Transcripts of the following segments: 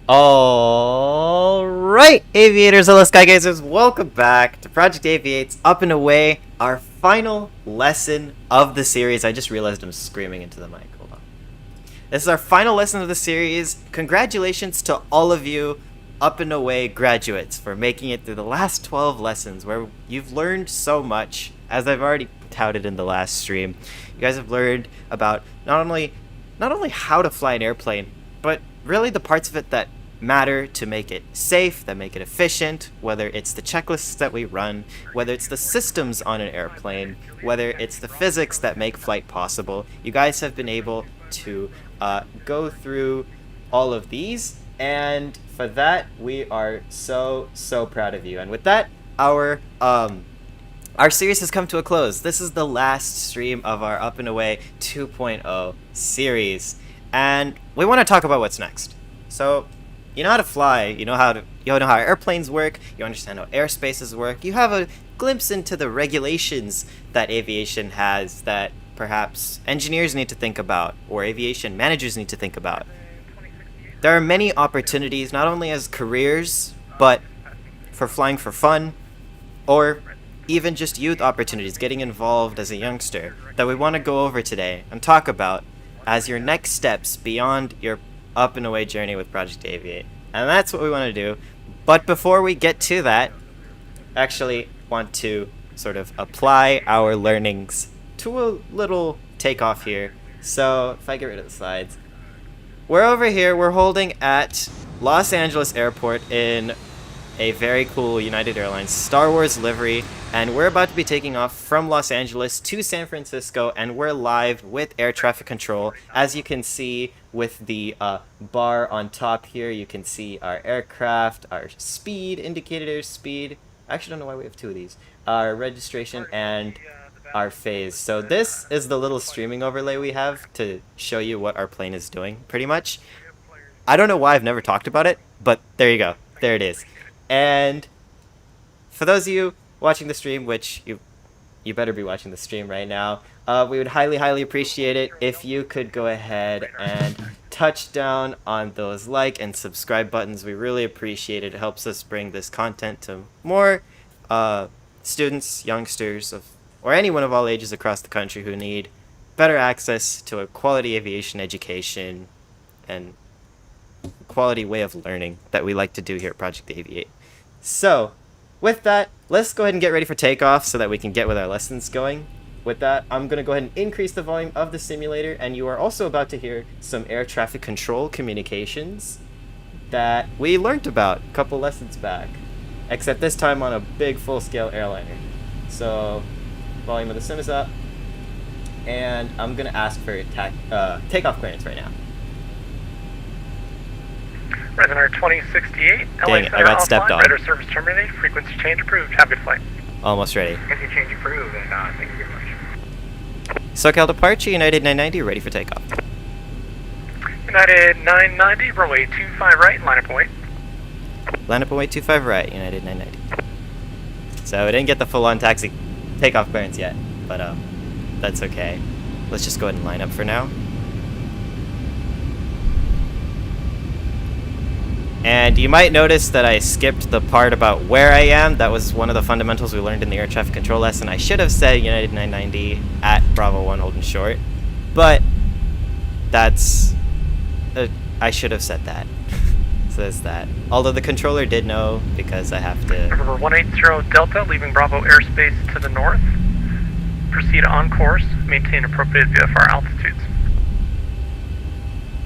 Alright, aviators and skygazers, welcome back to Project Aviate's Up and Away, our final lesson of the series. I just realized I'm screaming into the mic. Hold on. This is our final lesson of the series. Congratulations to all of you Up and Away graduates for making it through the last 12 lessons where you've learned so much, as I've already touted in the last stream. You guys have learned about not only how to fly an airplane, but really the parts of it that matter to make it safe, that make it efficient, whether it's the checklists that we run, whether it's the systems on an airplane, whether it's the physics that make flight possible. You guys have been able to go through all of these, and for that we are so proud of you. And with that, our series has come to a close. This is the last stream of our Up and Away 2.0 series, and we want to talk about what's next. So, you know how to fly, you know how airplanes work, you understand how airspaces work, you have a glimpse into the regulations that aviation has that perhaps engineers need to think about, or aviation managers need to think about. There are many opportunities, not only as careers, but for flying for fun, or even just youth opportunities, getting involved as a youngster, that we want to go over today and talk about as your next steps beyond your Up and Away journey with Project Aviate. And that's what we want to do. But before we get to that, I actually want to sort of apply our learnings to a little takeoff here. So if I get rid of the slides, we're over here, we're holding at Los Angeles Airport in a very cool United Airlines Star Wars livery, and we're about to be taking off from Los Angeles to San Francisco, and we're live with air traffic control. As you can see with the bar on top here, you can see our aircraft, our speed, indicated airspeed. I actually don't know why we have two of these. Our registration and our phase. So this is the little streaming overlay we have to show you what our plane is doing, pretty much. I don't know why I've never talked about it, but there you go. There it is. And for those of you watching the stream, which you better be watching the stream right now, we would highly appreciate it if you could go ahead and touch down on those like and subscribe buttons. We really appreciate it. It helps us bring this content to more students, youngsters, or anyone of all ages across the country who need better access to a quality aviation education and quality way of learning that we like to do here at Project Aviate. So, with that, let's go ahead and get ready for takeoff so that we can get with our lessons going. With that, I'm going to go ahead and increase the volume of the simulator, and you are also about to hear some air traffic control communications that we learned about a couple lessons back, except this time on a big full-scale airliner. So, volume of the sim is up, and I'm going to ask for takeoff clearance right now. Resonator 2068, Dang it, I got stepped on. Radar service terminated, frequency change approved. Have a good flight. Almost ready. Frequency change approved, and thank you very much. SoCal departure, United 990, ready for takeoff. United 990, runway 25 right, line up and wait. Line up and wait 25 right, United 990. So we didn't get the full-on taxi takeoff clearance yet, but that's okay. Let's just go ahead and line up for now. And you might notice that I skipped the part about where I am. That was one of the fundamentals we learned in the air traffic control lesson. I should have said United 990 at Bravo 1 holding short, but that's... I should have said that. So there's that. Although the controller did know, because I have to... Number 180 Delta, leaving Bravo airspace to the north. Proceed on course, maintain appropriate VFR altitudes.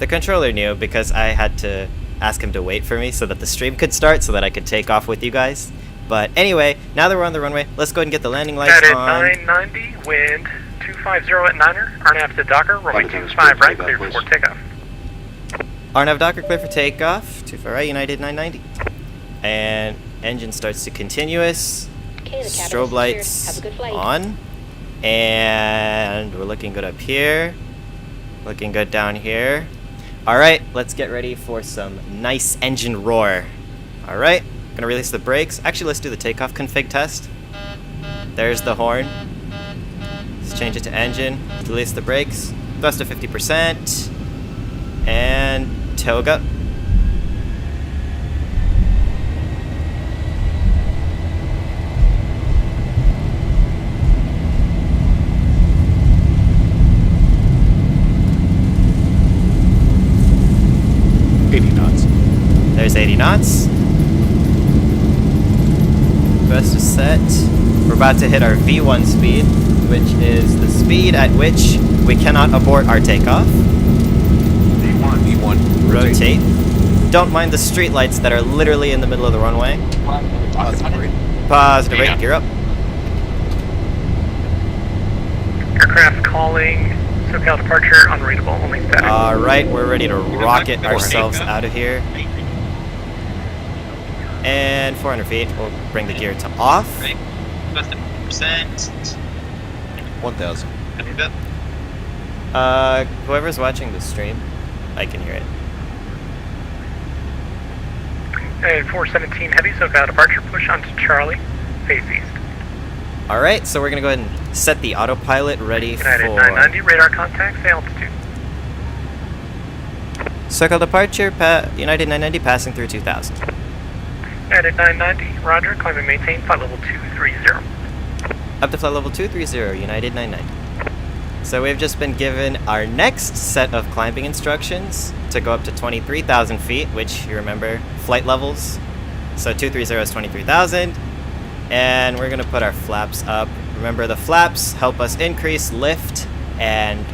The controller knew because I had to ask him to wait for me so that the stream could start so that I could take off with you guys. But anyway, now that we're on the runway, let's go ahead and get the landing lights United on. 990, wind 250 at Niner, RNAV to Docker, runway 25 right, clear for takeoff. RNAV Docker clear for takeoff, 25 right, United 990. And engine starts to continuous. Okay, the Strobe lights have a good flight. on. And we're looking good up here. Looking good down here. Alright, let's get ready for some nice engine roar. Alright, gonna release the brakes. Actually, let's do the takeoff config test. There's the horn. Let's change it to engine. Release the brakes. Thrust to 50%. And toga. There's 80 knots. Best is set. We're about to hit our V1 speed, which is the speed at which we cannot abort our takeoff. V1. Rotate. Don't mind the streetlights that are literally in the middle of the runway. Positive rate. Positive rate, gear up. Aircraft calling. SoCal departure unreadable. Only static. Alright, we're ready to rocket ourselves out of here. And 400 feet, we'll bring the gear to off. 1,000. Whoever's watching the stream, I can hear it. And 417 heavy, SoCal departure, push onto Charlie, face east. Alright, so we're gonna go ahead and set the autopilot ready United for 990, radar contact, say altitude. circle departure, United 990 passing through 2000. United 990, roger, climb and maintain, flight level 230. Up to flight level 230, United 990. So we've just been given our next set of climbing instructions to go up to 23,000 feet, which you remember, flight levels. So 230 is 23,000. And we're gonna put our flaps up. Remember, the flaps help us increase lift and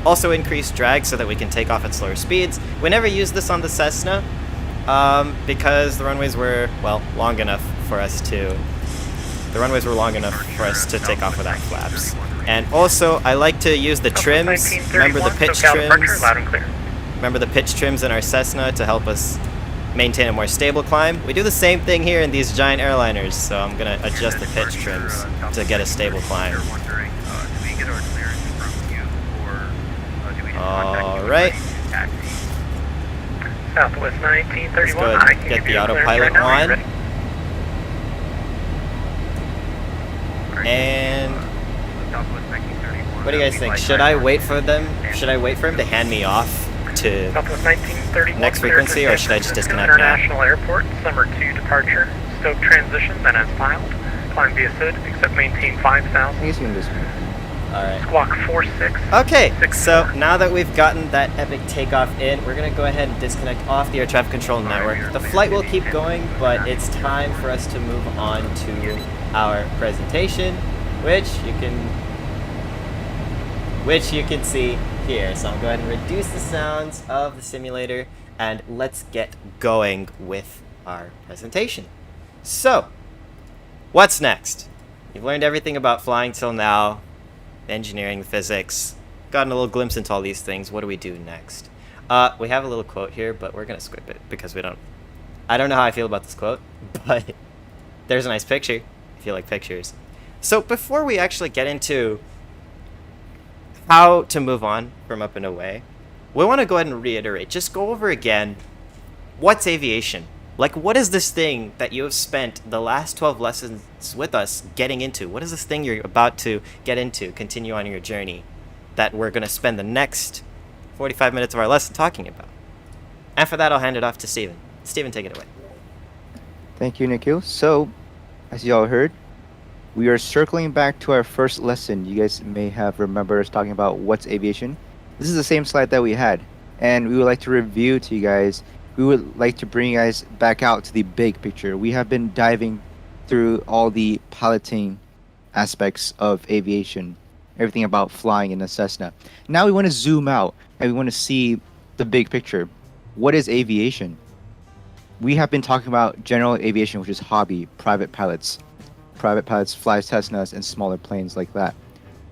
also increase drag so that we can take off at slower speeds. We never used this on the Cessna because the runways were, well, long enough for us to... The runways were long enough for us to take off without flaps. And also, I like to use the trims. Remember the pitch trims? Remember the pitch trims in our Cessna to help us maintain a more stable climb? We do the same thing here in these giant airliners, so I'm going to adjust the pitch trims to get a stable climb. Alright. Southwest 1931. Let's go ahead and get the autopilot on. And what do you guys think? Should I wait for them? Should I wait for him to hand me off to next frequency, or should I just disconnect now? International Airport, summer 2 departure, Stoke transition, then as filed. Climb via SID, except maintain 5,000. He's going to disconnect. Alright. Squawk 46. Okay, so now that we've gotten that epic takeoff in, we're going to go ahead and disconnect off the air traffic control network. The flight will keep going, but it's time for us to move on to our presentation, which you can see here. So I'll go ahead and reduce the sounds of the simulator and let's get going with our presentation. So, what's next? You've learned everything about flying till now, engineering, physics, gotten a little glimpse into all these things. What do we do next? We have a little quote here, but we're gonna skip it because I don't know how I feel about this quote, but there's a nice picture if you like pictures. So before we actually get into how to move on from up and away, we want to go ahead and reiterate, just go over again, what's aviation? Like, what is this thing that you have spent the last 12 lessons with us getting into? What is this thing you're about to get into, continue on your journey, that we're going to spend the next 45 minutes of our lesson talking about? And for that, I'll hand it off to Steven. Steven, take it away. Thank you, Nikhil. So, as you all heard, we are circling back to our first lesson. You guys may have remembered us talking about what's aviation. This is the same slide that we had, and we would like to review to you guys. We would like to bring you guys back out to the big picture. We have been diving through all the piloting aspects of aviation, everything about flying in a Cessna. Now we want to zoom out and we want to see the big picture. What is aviation? We have been talking about general aviation, which is hobby, private pilots. Private pilots fly Cessnas and smaller planes like that.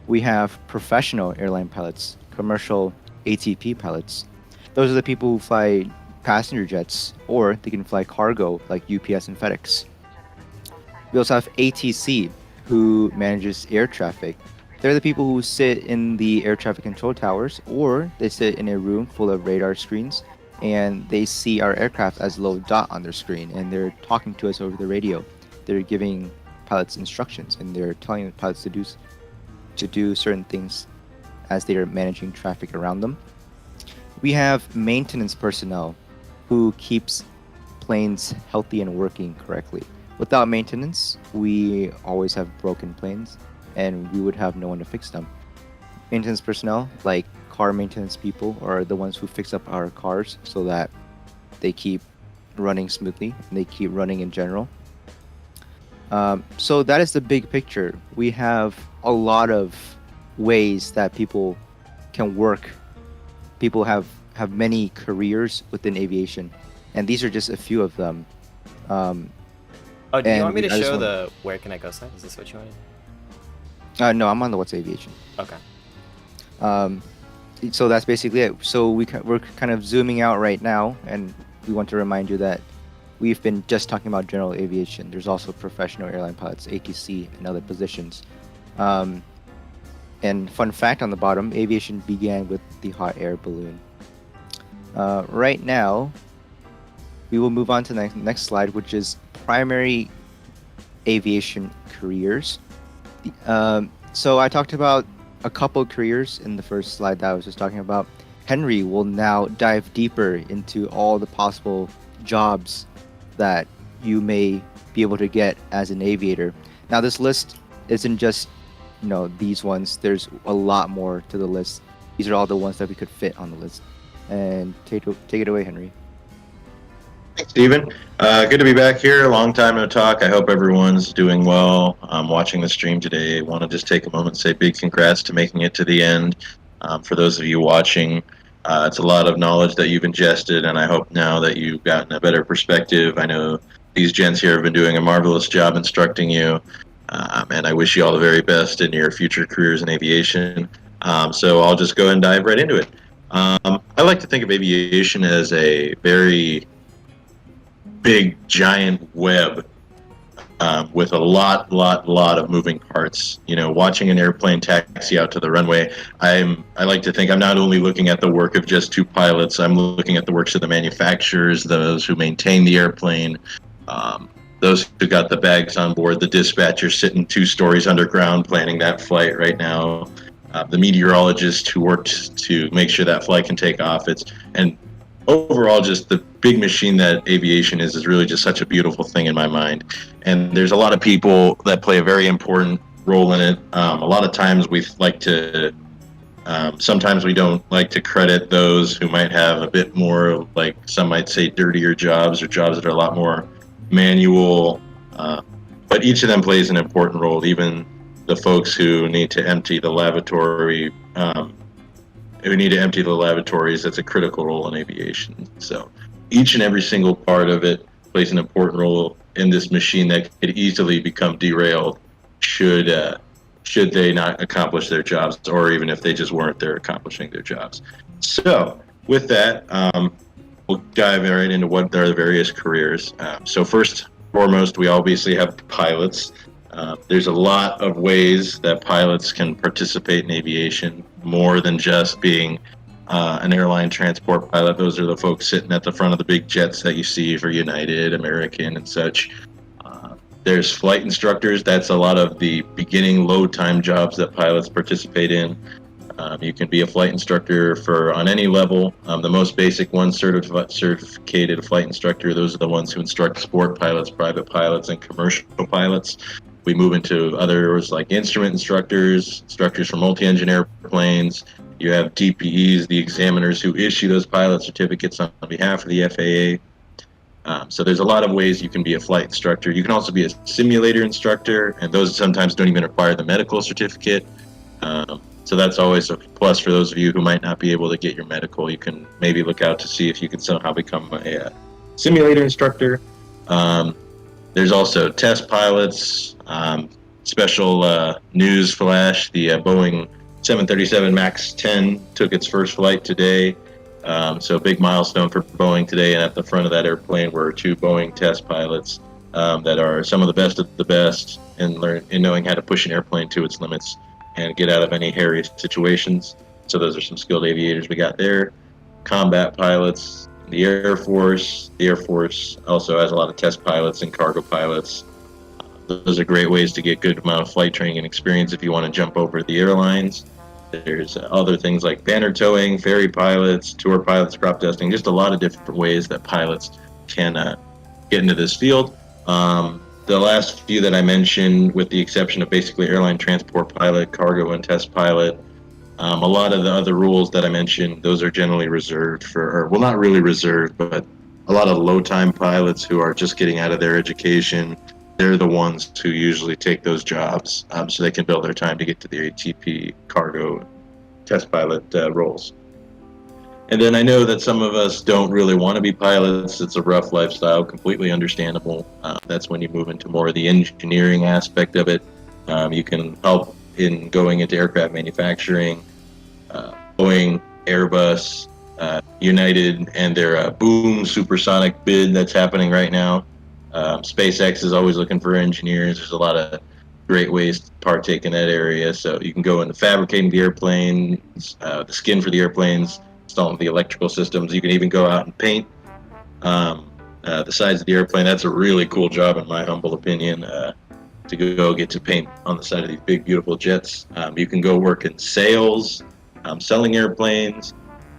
We have professional airline pilots, commercial ATP pilots. Those are the people who fly passenger jets, or they can fly cargo like UPS and FedEx. We also have ATC, who manages air traffic. They're the people who sit in the air traffic control towers, or they sit in a room full of radar screens and they see our aircraft as a little dot on their screen, and they're talking to us over the radio. They're giving pilots instructions, and they're telling the pilots to do certain things as they are managing traffic around them. We have maintenance personnel who keeps planes healthy and working correctly. Without maintenance, we always have broken planes, and we would have no one to fix them. Maintenance personnel, like car maintenance people, are the ones who fix up our cars so that they keep running smoothly. And they keep running in general. So that is the big picture. We have a lot of ways that people can work. People have many careers within aviation, and these are just a few of them. Um, Oh, do you want me to I just show want- the where can I go slide? Is this what you wanted? No, I'm on the What's Aviation. Okay. Um, so that's basically it. So we're kind of zooming out right now, and we want to remind you that we've been just talking about general aviation. There's also professional airline pilots, ATC, and other positions. And fun fact on the bottom, aviation began with the hot air balloon. Right now, we will move on to the next slide, which is primary aviation careers. So I talked about a couple careers in the first slide that I was just talking about. Henry will now dive deeper into all the possible jobs that you may be able to get as an aviator. Now, this list isn't just, these ones. There's a lot more to the list. These are all the ones that we could fit on the list. And take it away, Henry. Thanks, Steven. Good to be back here. Long time no talk. I hope everyone's doing well. Watching the stream today. I want to just take a moment and say big congrats to making it to the end. For those of you watching, it's a lot of knowledge that you've ingested, and I hope now that you've gotten a better perspective. I know these gents here have been doing a marvelous job instructing you, and I wish you all the very best in your future careers in aviation. So I'll just go and dive right into it. I like to think of aviation as a very big, giant web with a lot of moving parts. Watching an airplane taxi out to the runway, I like to think I'm not only looking at the work of just two pilots, I'm looking at the works of the manufacturers, those who maintain the airplane, those who got the bags on board, the dispatcher sitting 2 stories underground planning that flight right now, the meteorologist who worked to make sure that flight can take off. And overall, just the big machine that aviation is really just such a beautiful thing in my mind. And there's a lot of people that play a very important role in it. A lot of times sometimes we don't like to credit those who might have a bit more, like some might say, dirtier jobs or jobs that are a lot more manual. But each of them plays an important role, even the folks who need to empty the lavatory. That's a critical role in aviation. So each and every single part of it plays an important role in this machine that could easily become derailed should they not accomplish their jobs, or even if they just weren't there accomplishing their jobs. So with that, we'll dive right into what are the various careers. So first and foremost, we obviously have pilots. There's a lot of ways that pilots can participate in aviation, more than just being an airline transport pilot. Those are the folks sitting at the front of the big jets that you see for United, American, and such. There's flight instructors. That's a lot of the beginning low-time jobs that pilots participate in. You can be a flight instructor on any level. The most basic ones, certificated flight instructor, those are the ones who instruct sport pilots, private pilots, and commercial pilots. We move into others like instrument instructors for multi-engine airplanes. You have DPEs, the examiners who issue those pilot certificates on behalf of the FAA. So there's a lot of ways you can be a flight instructor. You can also be a simulator instructor, and those sometimes don't even require the medical certificate. So that's always a plus for those of you who might not be able to get your medical. You can maybe look out to see if you can somehow become a simulator instructor. There's also test pilots. Special news flash, the Boeing 737 MAX 10 took its first flight today. So a big milestone for Boeing today, and at the front of that airplane were 2 Boeing test pilots that are some of the best in knowing how to push an airplane to its limits and get out of any hairy situations. So those are some skilled aviators we got there. Combat pilots, the Air Force. The Air Force also has a lot of test pilots and cargo pilots. Those are great ways to get good amount of flight training and experience if you want to jump over to the airlines. There's other things like banner towing, ferry pilots, tour pilots, crop dusting, just a lot of different ways that pilots can get into this field. The last few that I mentioned, with the exception of basically airline transport pilot, cargo and test pilot, a lot of the other rules that I mentioned, those are generally reserved for, or well, not really reserved, but a lot of low-time pilots who are just getting out of their education. They're the ones who usually take those jobs, so they can build their time to get to the ATP cargo test pilot roles. And then I know that some of us don't really want to be pilots. It's a rough lifestyle, completely understandable. That's when you move into more of the engineering aspect of it. You can help in going into aircraft manufacturing, Boeing, Airbus, United, and their boom supersonic bid that's happening right now. SpaceX is always looking for engineers. There's a lot of great ways to partake in that area. So you can go into fabricating the airplanes, the skin for the airplanes, installing the electrical systems. You can even go out and paint the sides of the airplane. That's a really cool job, in my humble opinion, to go get to paint on the side of these big, beautiful jets. You can go work in sales, selling airplanes,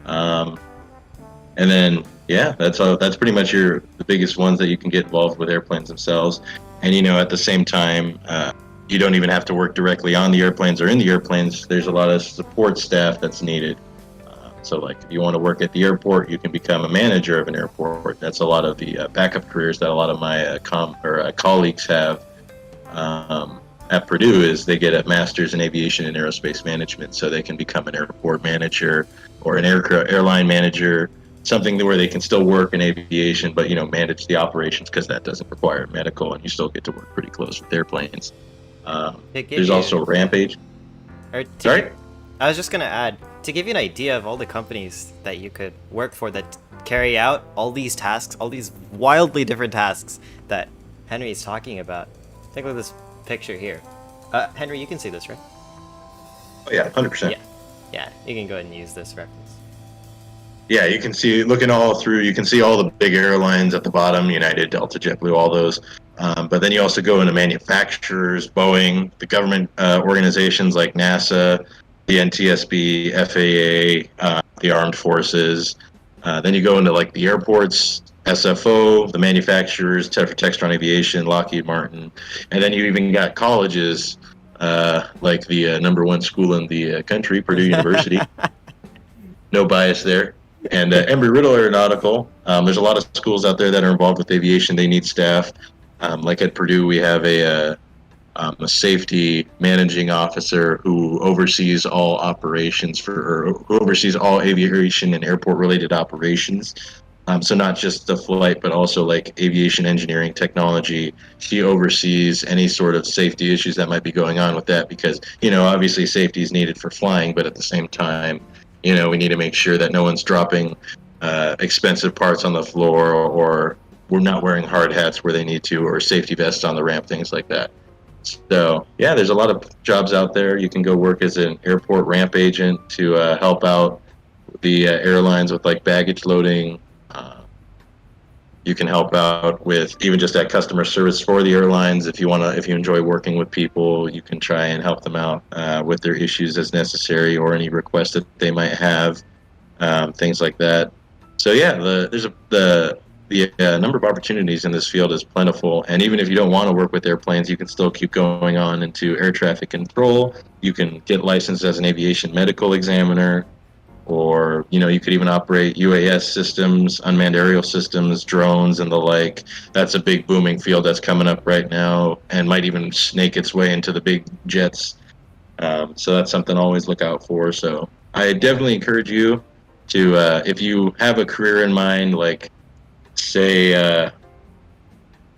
and then that's pretty much the biggest ones that you can get involved with airplanes themselves. And at the same time, you don't even have to work directly on the airplanes or in the airplanes. There's a lot of support staff that's needed. So, like, if you want to work at the airport, you can become a manager of an airport. That's a lot of the backup careers that a lot of my colleagues have at Purdue. Is they get a master's in aviation and aerospace management, so they can become an airport manager or an airline manager, something where they can still work in aviation, but manage the operations, because that doesn't require medical, and you still get to work pretty close with airplanes. There's also Rampage. Sorry? I was just going to add, to give you an idea of all the companies that you could work for that carry out all these tasks, all these wildly different tasks that Henry is talking about. Take a look at this picture here. Henry, you can see this, right? Oh, yeah, 100%. Yeah, you can go ahead and use this reference. Yeah, you can see, looking all through, you can see all the big airlines at the bottom, United, Delta, JetBlue, all those. But then you also go into manufacturers, Boeing, the government organizations like NASA, the NTSB, FAA, the Armed Forces. Then you go into like the airports, SFO, the manufacturers, Textron Aviation, Lockheed Martin. And then you even got colleges like the number one school in the country, Purdue University. No bias there. And Embry-Riddle Aeronautical. There's a lot of schools out there that are involved with aviation. They need staff. Like at Purdue, we have a safety managing officer who oversees all operations who oversees all aviation and airport related operations. So not just the flight, but also like aviation engineering technology. She oversees any sort of safety issues that might be going on with that, because, obviously safety is needed for flying, but at the same time, we need to make sure that no one's dropping expensive parts on the floor, or we're not wearing hard hats where they need to, or safety vests on the ramp, things like that. So, there's a lot of jobs out there. You can go work as an airport ramp agent to help out the airlines with like baggage loading. You can help out with even just that customer service for the airlines. If you enjoy working with people, you can try and help them out with their issues as necessary, or any requests that they might have, things like that. So the number of opportunities in this field is plentiful. And even if you don't want to work with airplanes, you can still keep going on into air traffic control. You can get licensed as an aviation medical examiner. Or, you could even operate UAS systems, unmanned aerial systems, drones, and the like. That's a big booming field that's coming up right now, and might even snake its way into the big jets. So that's something to always look out for. So I definitely encourage you to, if you have a career in mind, like, say,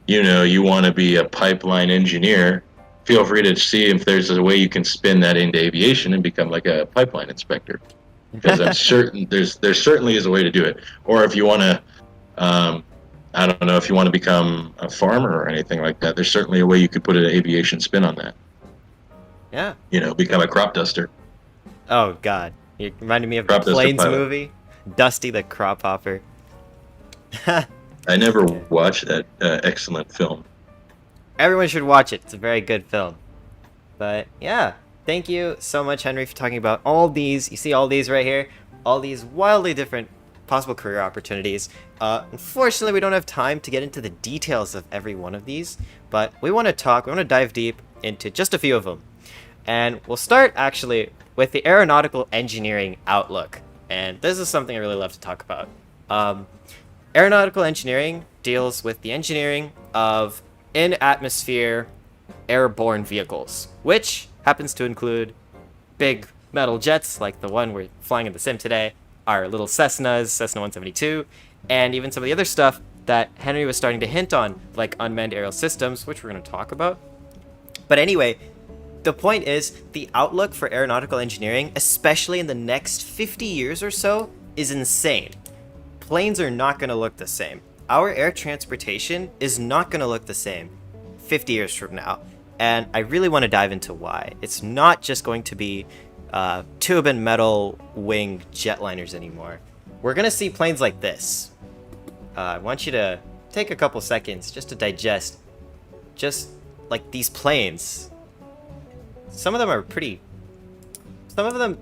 you want to be a pipeline engineer, feel free to see if there's a way you can spin that into aviation and become like a pipeline inspector. Because I'm certain there certainly is a way to do it. Or if you want to, I don't know, if you want to become a farmer or anything like that, there's certainly a way you could put an aviation spin on that. Yeah. Become a crop duster. Oh, God. You reminded me of Crop the duster Planes pilot. movie. Dusty the Crop Hopper. I never watched that excellent film. Everyone should watch it. It's a very good film. But, yeah. Thank you so much, Henry, for talking about all these. You see all these right here? All these wildly different possible career opportunities. Unfortunately, we don't have time to get into the details of every one of these, but we want to dive deep into just a few of them. And we'll start, actually, with the aeronautical engineering outlook. And this is something I really love to talk about. Aeronautical engineering deals with the engineering of in-atmosphere airborne vehicles, which happens to include big metal jets like the one we're flying in the sim today, our little Cessnas, Cessna 172, and even some of the other stuff that Henry was starting to hint on, like unmanned aerial systems, which we're going to talk about. But anyway, the point is the outlook for aeronautical engineering, especially in the next 50 years or so, is insane. Planes are not going to look the same. Our air transportation is not going to look the same 50 years from now. And I really want to dive into why. It's not just going to be tube and metal wing jetliners anymore. We're going to see planes like this. I want you to take a couple seconds just to digest just like these planes. Some of them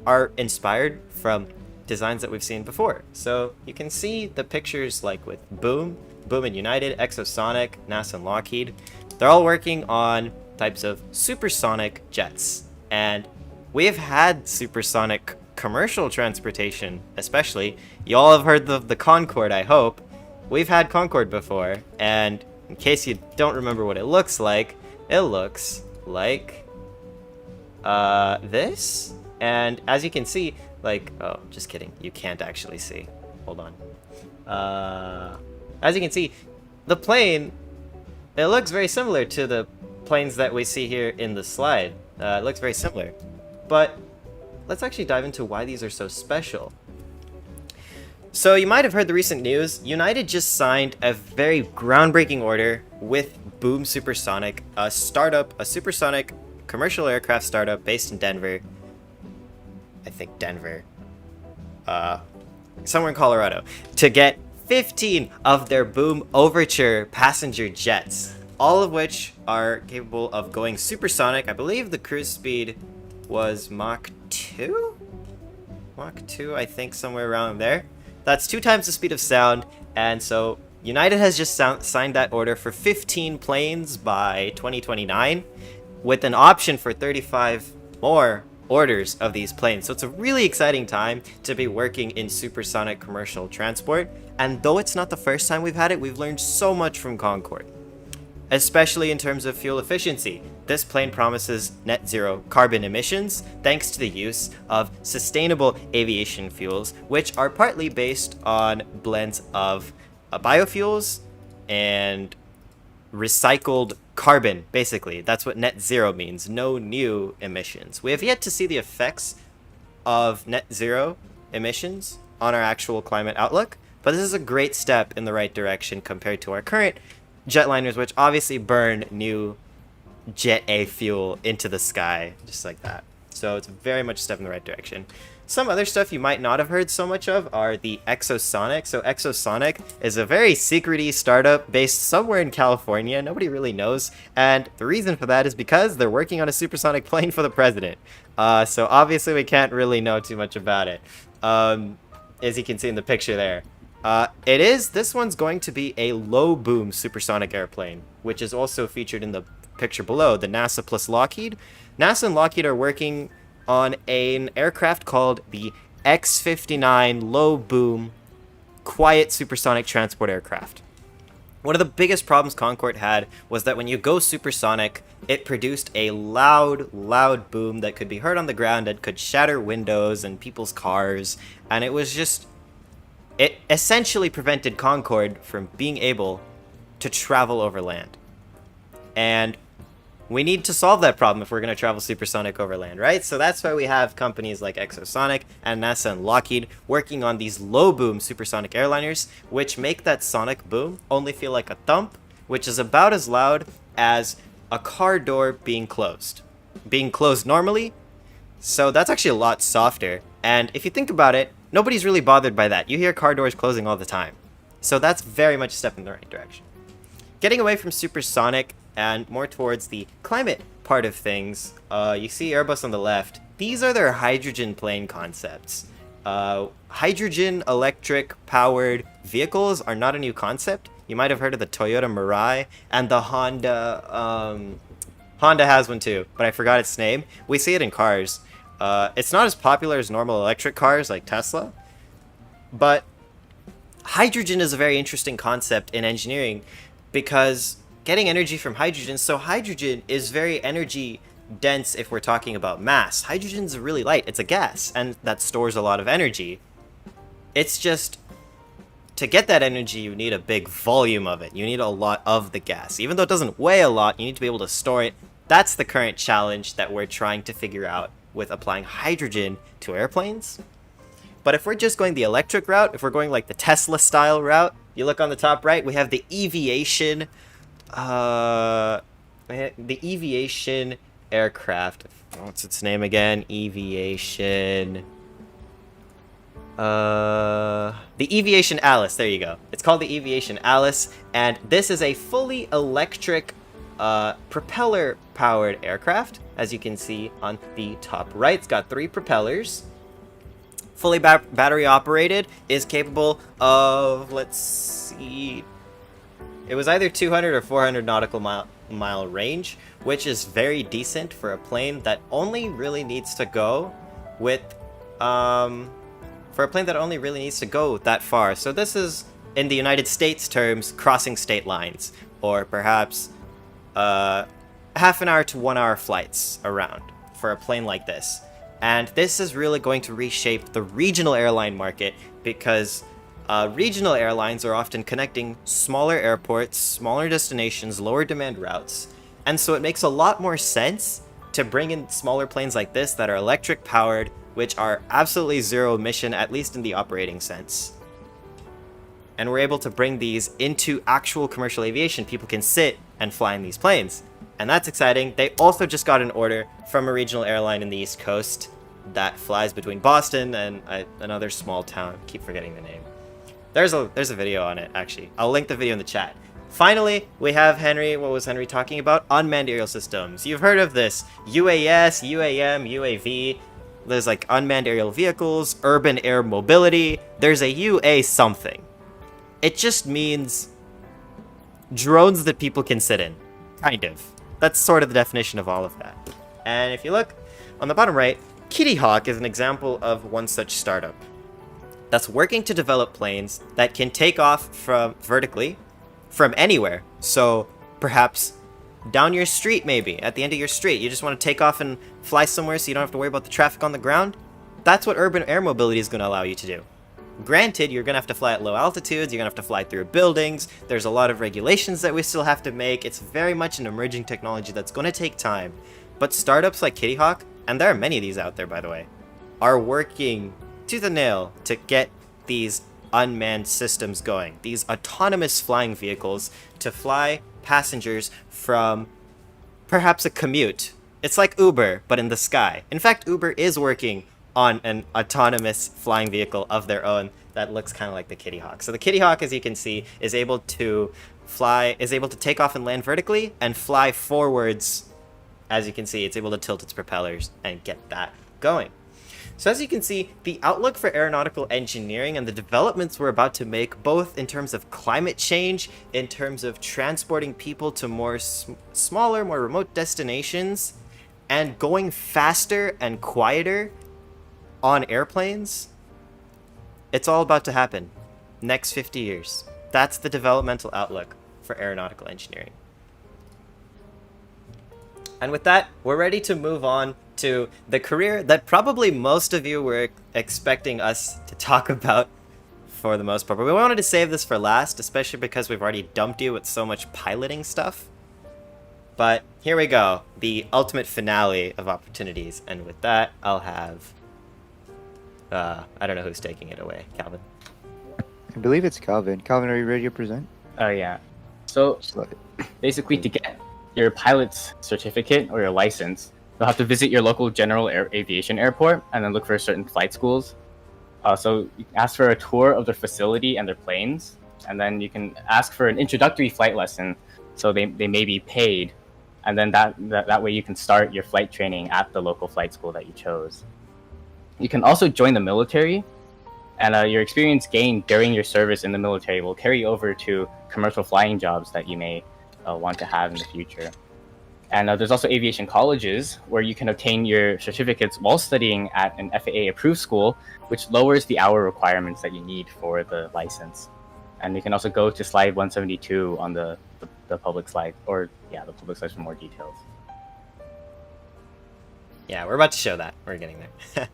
are inspired from designs that we've seen before. So you can see the pictures like with Boom and United, Exosonic, NASA and Lockheed. They're all working on types of supersonic jets. And we have had supersonic commercial transportation, especially. You all have heard of the Concorde, I hope. We've had Concorde before, and in case you don't remember what it looks like this. And as you can see, like, oh, just kidding. You can't actually see. Hold on. As you can see, the plane, it looks very similar to the planes that we see here in the slide. It looks very similar. But let's actually dive into why these are so special. So you might have heard the recent news. United just signed a very groundbreaking order with Boom Supersonic, a supersonic commercial aircraft startup based in Denver. I think Denver. Somewhere in Colorado. To get 15 of their Boom Overture passenger jets, all of which are capable of going supersonic. I believe the cruise speed was Mach 2? Mach 2, I think, somewhere around there. That's 2 times the speed of sound, and so United has just signed that order for 15 planes by 2029, with an option for 35 more orders of these planes. So it's a really exciting time to be working in supersonic commercial transport, and though it's not the first time we've had it, we've learned so much from Concorde, especially in terms of fuel efficiency. This plane promises net zero carbon emissions thanks to the use of sustainable aviation fuels, which are partly based on blends of biofuels and recycled carbon. Basically, that's what net zero means. No new emissions. We have yet to see the effects of net zero emissions on our actual climate outlook, but this is a great step in the right direction compared to our current jetliners, which obviously burn new Jet A fuel into the sky, just like that. So it's very much a step in the right direction. Some other stuff you might not have heard so much of are the Exosonic. So Exosonic is a very secret-y startup based somewhere in California. Nobody really knows. And the reason for that is because they're working on a supersonic plane for the president. So obviously we can't really know too much about it. As you can see in the picture there. This one's going to be a low boom supersonic airplane, which is also featured in the picture below, the NASA plus Lockheed. NASA and Lockheed are working on an aircraft called the X-59 low boom quiet supersonic transport aircraft. One of the biggest problems Concorde had was that when you go supersonic, it produced a loud boom that could be heard on the ground and could shatter windows and people's cars, and it essentially prevented Concorde from being able to travel over land. And we need to solve that problem if we're going to travel supersonic over land, right? So that's why we have companies like Exosonic and NASA and Lockheed working on these low boom supersonic airliners, which make that sonic boom only feel like a thump, which is about as loud as a car door being closed normally. So that's actually a lot softer. And if you think about it, nobody's really bothered by that. You hear car doors closing all the time. So that's very much a step in the right direction. Getting away from supersonic and more towards the climate part of things, you see Airbus on the left. These are their hydrogen plane concepts. Hydrogen electric powered vehicles are not a new concept. You might have heard of the Toyota Mirai and the Honda. Honda has one too, but I forgot its name. We see it in cars. It's not as popular as normal electric cars like Tesla, but hydrogen is a very interesting concept in engineering because getting energy from hydrogen, so hydrogen is very energy dense if we're talking about mass. Hydrogen's really light, it's a gas, and that stores a lot of energy. It's just, to get that energy, you need a big volume of it. You need a lot of the gas. Even though it doesn't weigh a lot, you need to be able to store it. That's the current challenge that we're trying to figure out with applying hydrogen to airplanes. But if we're just going the electric route, if we're going like the Tesla style route, you look on the top right, we have the aviation, aircraft. What's its name again? Aviation. The Aviation Alice. There you go. It's called the Aviation Alice, and this is a fully electric, propeller-powered aircraft. As you can see on the top right, it's got 3 propellers. Fully battery operated, is capable of, let's see, it was either 200 or 400 nautical mile range, which is very decent for a plane that only really needs to go with, for a plane that only really needs to go that far. So this is, in the United States terms, crossing state lines, or perhaps half an hour to 1 hour flights around for a plane like this. And this is really going to reshape the regional airline market because regional airlines are often connecting smaller airports, smaller destinations, lower demand routes. And so it makes a lot more sense to bring in smaller planes like this that are electric powered, which are absolutely zero emission, at least in the operating sense. And we're able to bring these into actual commercial aviation. People can sit and fly in these planes. And that's exciting. They also just got an order from a regional airline in the East Coast that flies between Boston and another small town. I keep forgetting the name. There's a video on it, actually. I'll link the video in the chat. Finally, we have Henry. What was Henry talking about? Unmanned aerial systems. You've heard of this. UAS, UAM, UAV. There's like unmanned aerial vehicles, urban air mobility. There's a UA something. It just means drones that people can sit in. Kind of. That's sort of the definition of all of that. And if you look on the bottom right, Kitty Hawk is an example of one such startup that's working to develop planes that can take off from vertically from anywhere. So perhaps down your street, maybe at the end of your street, you just want to take off and fly somewhere so you don't have to worry about the traffic on the ground. That's what urban air mobility is going to allow you to do. Granted, you're going to have to fly at low altitudes, you're going to have to fly through buildings, there's a lot of regulations that we still have to make. It's very much an emerging technology that's going to take time. But startups like Kitty Hawk, and there are many of these out there by the way, are working tooth and nail to get these unmanned systems going. These autonomous flying vehicles to fly passengers from perhaps a commute. It's like Uber, but in the sky. In fact, Uber is working on an autonomous flying vehicle of their own that looks kind of like the Kitty Hawk. So the Kitty Hawk, as you can see, is able to take off and land vertically and fly forwards. As you can see, it's able to tilt its propellers and get that going. So as you can see, the outlook for aeronautical engineering and the developments we're about to make, both in terms of climate change, in terms of transporting people to more smaller, more remote destinations, and going faster and quieter on airplanes, it's all about to happen. Next 50 years. That's the developmental outlook for aeronautical engineering. And with that, we're ready to move on to the career that probably most of you were expecting us to talk about for the most part. But we wanted to save this for last, especially because we've already dumped you with so much piloting stuff. But here we go, the ultimate finale of opportunities. And with that, I'll have... I don't know who's taking it away. Calvin? I believe it's Calvin. Calvin, are you ready to present? Oh, yeah. So, basically, to get your pilot's certificate or your license, you'll have to visit your local general aviation airport and then look for certain flight schools. So you can ask for a tour of their facility and their planes, and then you can ask for an introductory flight lesson, so they may be paid, and then that way you can start your flight training at the local flight school that you chose. You can also join the military, and your experience gained during your service in the military will carry over to commercial flying jobs that you may want to have in the future. And there's also aviation colleges where you can obtain your certificates while studying at an FAA-approved school, which lowers the hour requirements that you need for the license. And you can also go to slide 172 on the public slide, or yeah, the public slide for more details. Yeah, we're about to show that. We're getting there.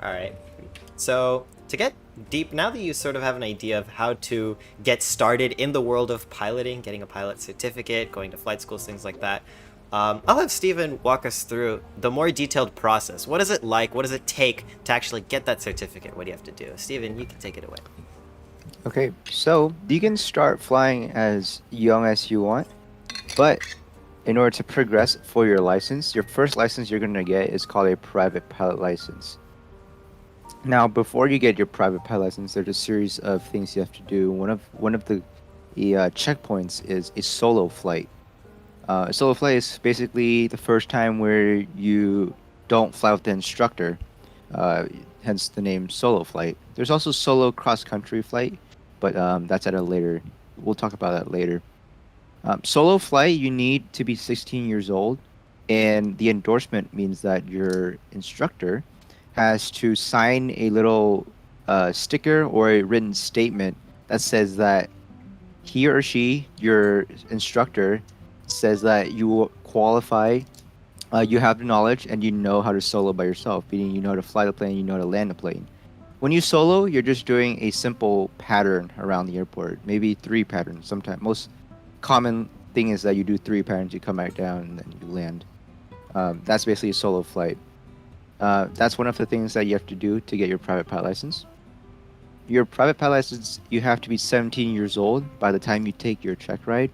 All right. So to get deep, now that you sort of have an idea of how to get started in the world of piloting, getting a pilot certificate, going to flight schools, things like that, I'll have Steven walk us through the more detailed process. What is it like? What does it take to actually get that certificate? What do you have to do? Steven, you can take it away. Okay, so you can start flying as young as you want, but in order to progress for your license, your first license you're going to get is called a private pilot license. Now, before you get your private pilot license, there's a series of things you have to do. One of the checkpoints is a solo flight. A solo flight is basically the first time where you don't fly with the instructor, hence the name solo flight. There's also solo cross-country flight, but that's at a later. We'll talk about that later. Solo flight, you need to be 16 years old, and the endorsement means that your instructor has to sign a little sticker or a written statement that says that he or she, your instructor, says that you qualify, you have the knowledge, and you know how to solo by yourself, meaning you know how to fly the plane, you know how to land the plane. When you solo, you're just doing a simple pattern around the airport, maybe 3 patterns. Sometimes, most common thing is that you do 3 patterns, you come back down, and then you land. That's basically a solo flight. That's one of the things that you have to do to get your private pilot license. Your private pilot license, you have to be 17 years old by the time you take your check ride.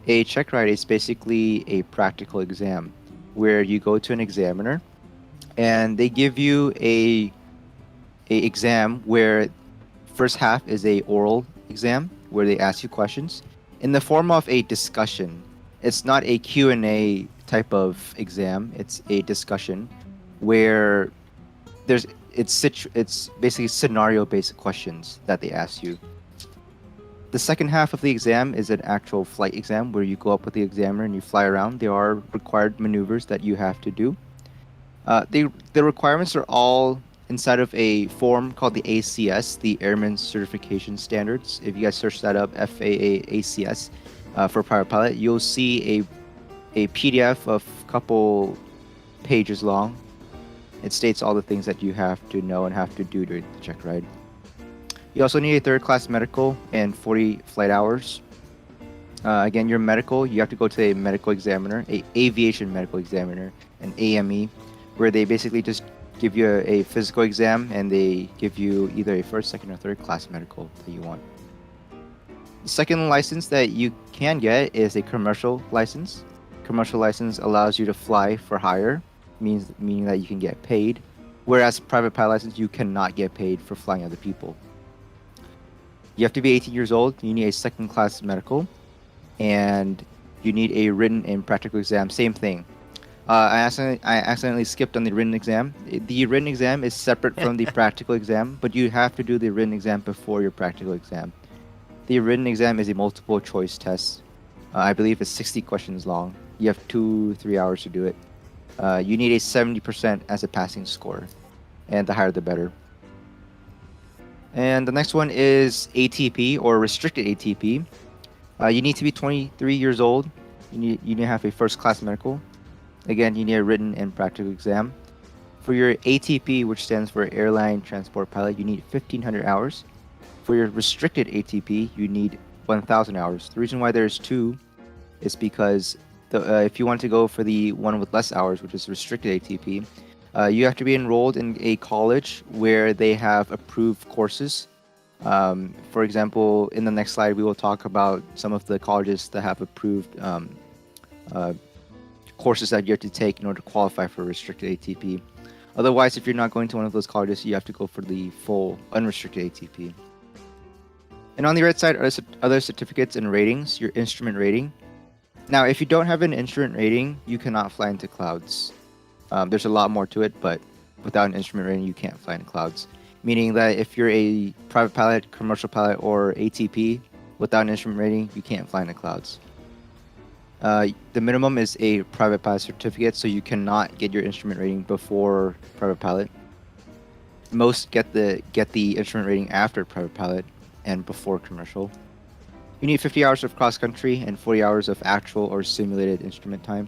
A check ride is basically a practical exam where you go to an examiner and they give you a exam where first half is a oral exam where they ask you questions in the form of a discussion. It's not a Q&A type of exam, it's a discussion where it's basically scenario-based questions that they ask you. The second half of the exam is an actual flight exam where you go up with the examiner and you fly around. There are required maneuvers that you have to do. The requirements are all inside of a form called the ACS, the Airman Certification Standards. If you guys search that up, FAA ACS, for private pilot, you'll see a PDF of a couple pages long. It states all the things that you have to know and have to do during the check ride. You also need a third-class medical and 40 flight hours. Again, your medical, you have to go to a medical examiner, a aviation medical examiner, an AME, where they basically just give you a physical exam and they give you either a first, second, or third class medical that you want. The second license that you can get is a commercial license. Commercial license allows you to fly for hire, meaning that you can get paid, whereas private pilot license, you cannot get paid for flying other people. You have to be 18 years old, you need a second class medical, and you need a written and practical exam. Same thing. I accidentally skipped on the written exam. The written exam is separate from the practical exam, but you have to do the written exam before your practical exam. The written exam is a multiple choice test. I believe it's 60 questions long. You have 2-3 hours to do it. You need a 70% as a passing score, and the higher the better. And the next one is ATP, or restricted ATP. You need to be 23 years old. You need to have a first class medical. Again, you need a written and practical exam. For your ATP, which stands for Airline Transport Pilot, you need 1,500 hours. For your restricted ATP, you need 1,000 hours. The reason why there's 2 is because if you want to go for the one with less hours, which is restricted ATP, you have to be enrolled in a college where they have approved courses. For example, in the next slide, we will talk about some of the colleges that have approved courses that you have to take in order to qualify for restricted ATP. Otherwise, if you're not going to one of those colleges, you have to go for the full unrestricted ATP. And on the right side are other certificates and ratings, your instrument rating. Now, if you don't have an instrument rating, you cannot fly into clouds. There's a lot more to it, but without an instrument rating, you can't fly into clouds. Meaning that if you're a private pilot, commercial pilot, or ATP, without an instrument rating, you can't fly into clouds. The minimum is a private pilot certificate, so you cannot get your instrument rating before private pilot. Most get the instrument rating after private pilot and before commercial. You need 50 hours of cross country and 40 hours of actual or simulated instrument time,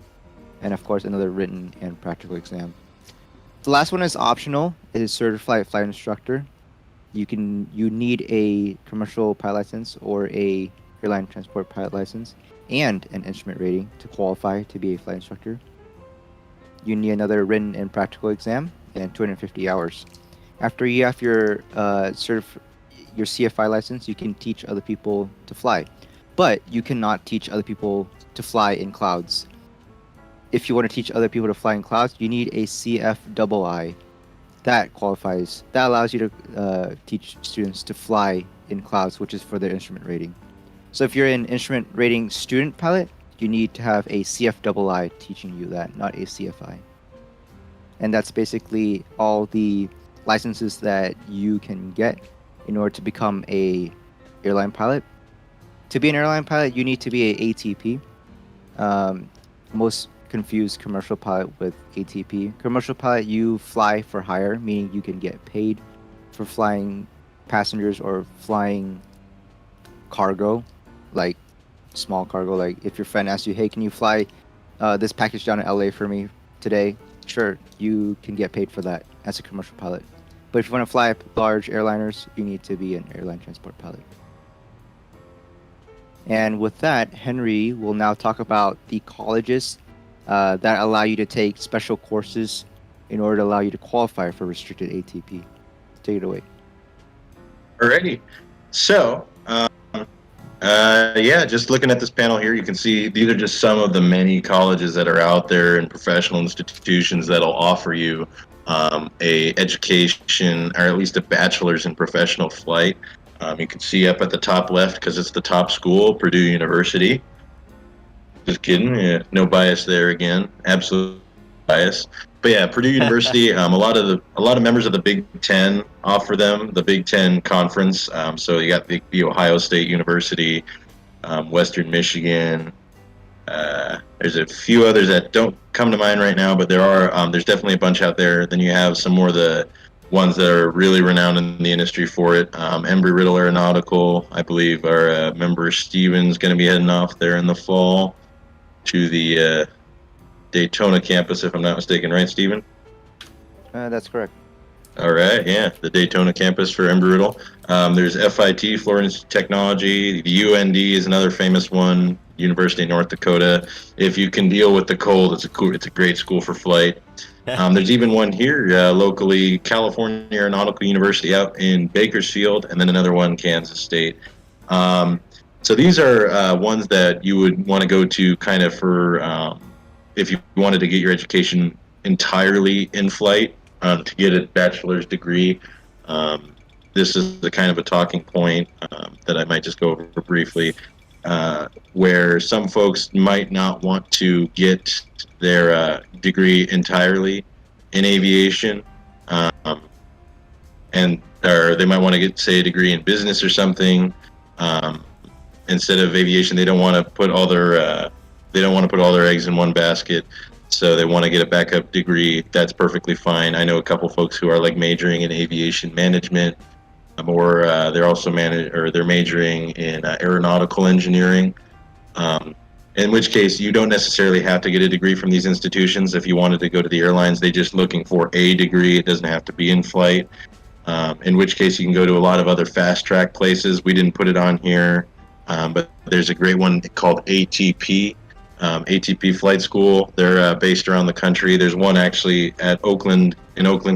and of course another written and practical exam. The last one is optional. It is certified flight instructor. You need a commercial pilot license or a airline transport pilot license and an instrument rating to qualify to be a flight instructor. You need another written and practical exam and 250 hours. After you have your CFI license, you can teach other people to fly, but you cannot teach other people to fly in clouds. If you want to teach other people to fly in clouds, you need a CFII. That qualifies. That allows you to teach students to fly in clouds, which is for their instrument rating. So if you're an instrument rating student pilot, you need to have a CFII teaching you that, not a CFI. And that's basically all the licenses that you can get in order to become a airline pilot. To be an airline pilot, you need to be a ATP. Most confuse commercial pilot with ATP. Commercial pilot, you fly for hire, meaning you can get paid for flying passengers or flying cargo, like small cargo. Like if your friend asks you, hey, can you fly this package down to LA for me today? Sure, you can get paid for that as a commercial pilot. But if you want to fly large airliners, you need to be an airline transport pilot. And with that, Henry will now talk about the colleges that allow you to take special courses in order to allow you to qualify for restricted ATP. Take it away. Alrighty. So, just looking at this panel here, you can see these are just some of the many colleges that are out there and professional institutions that'll offer you a education, or at least a bachelor's in professional flight. You can see up at the top left, because it's the top school, Purdue University. Just kidding. Yeah, no bias there again. Absolute bias. But yeah, Purdue University. A lot of members of the Big Ten offer them. The Big Ten Conference. So you got the Ohio State University, Western Michigan. There's a few others that don't come to mind right now, but there are. There's definitely a bunch out there. Then you have some more of the ones that are really renowned in the industry for it. Embry-Riddle Aeronautical, I believe, our member Steven's going to be heading off there in the fall to the Daytona campus, if I'm not mistaken, right, Steven? That's correct. All right, yeah, the Daytona campus for Embry-Riddle. There's FIT, Florida Institute of Technology. The UND is another famous one, University of North Dakota. If you can deal with the cold, it's a great school for flight. There's even one here locally, California Aeronautical University out in Bakersfield, and then another one, Kansas State. So these are ones that you would want to go to kind of for if you wanted to get your education entirely in flight to get a bachelor's degree. This is the kind of a talking point that I might just go over briefly, where some folks might not want to get their degree entirely in aviation, or they might want to get, say, a degree in business or something. Instead of aviation, they don't want to put all their eggs in one basket, so they want to get a backup degree. That's perfectly fine. I know a couple folks who are like majoring in aviation management, or they're also they're majoring in aeronautical engineering. In which case, you don't necessarily have to get a degree from these institutions. If you wanted to go to the airlines, they're just looking for a degree. It doesn't have to be in flight. In which case, you can go to a lot of other fast track places. We didn't put it on here, but there's a great one called ATP, ATP Flight School. They're based around the country. There's one actually in Oakland,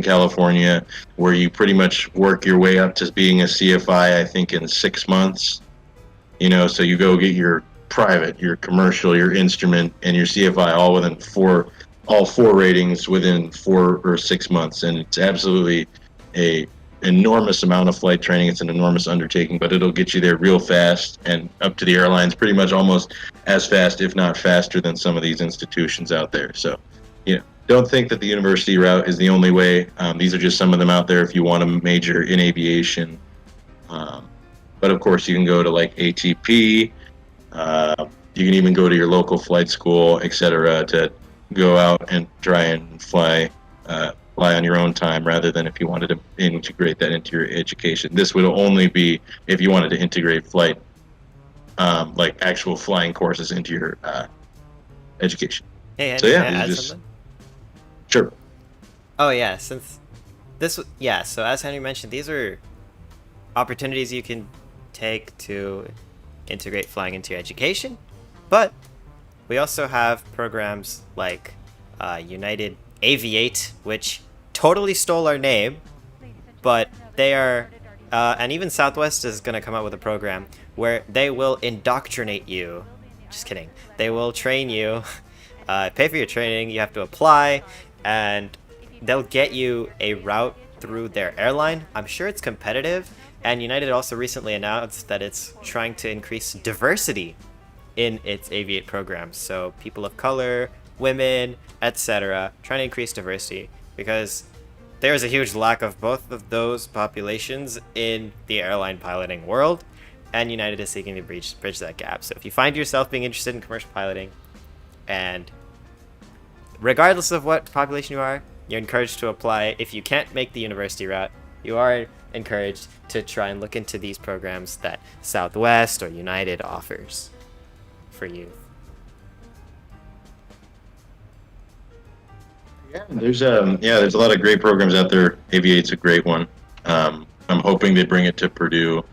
California, where you pretty much work your way up to being a CFI, I think, in 6 months. So you go get your private, your commercial, your instrument, and your CFI all within all four ratings within 4 or 6 months. And it's absolutely a enormous amount of flight training. It's an enormous undertaking, but it'll get you there real fast and up to the airlines pretty much almost as fast, if not faster, than some of these institutions out there. So, don't think that the university route is the only way. These are just some of them out there if you want to major in aviation. But of course, you can go to like ATP, You can even go to your local flight school, etc., to go out and try and fly on your own time, rather than if you wanted to integrate that into your education. This would only be if you wanted to integrate flight, like actual flying courses into your education. Hey, So Henry, yeah, may I these are add just something? sure. Oh yeah, since yeah, so as Henry mentioned, these are opportunities you can take to integrate flying into your education, but we also have programs like United Aviate, which totally stole our name, but they are, and even Southwest is going to come out with a program where they will indoctrinate you. Just kidding. They will train you, pay for your training, you have to apply, and they'll get you a route through their airline. I'm sure it's competitive, and United also recently announced that it's trying to increase diversity in its Aviate programs. So people of color, women, etc., trying to increase diversity because there's a huge lack of both of those populations in the airline piloting world, and United is seeking to bridge that gap. So if you find yourself being interested in commercial piloting, and regardless of what population you are, you're encouraged to apply. If you can't make the university route, you are encouraged to try and look into these programs that Southwest or United offers for youth. There's there's a lot of great programs out there. Aviate's a great one. I'm hoping they bring it to Purdue.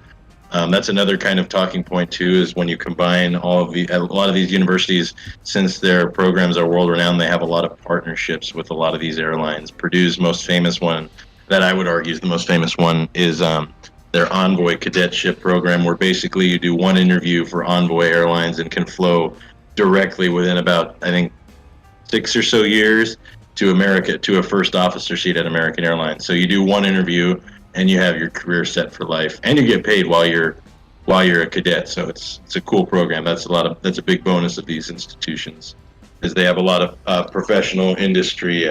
That's another kind of talking point too. Is when you combine a lot of these universities, since their programs are world renowned, they have a lot of partnerships with a lot of these airlines. Purdue's most famous one, that I would argue is the most famous one, is their Envoy cadetship program, where basically you do one interview for Envoy Airlines and can flow directly within about, I think, 6 or so years to a first officer seat at American Airlines. So you do one interview and you have your career set for life, and you get paid while you're a cadet. So it's a cool program. That's a big bonus of these institutions, is they have a lot of professional industry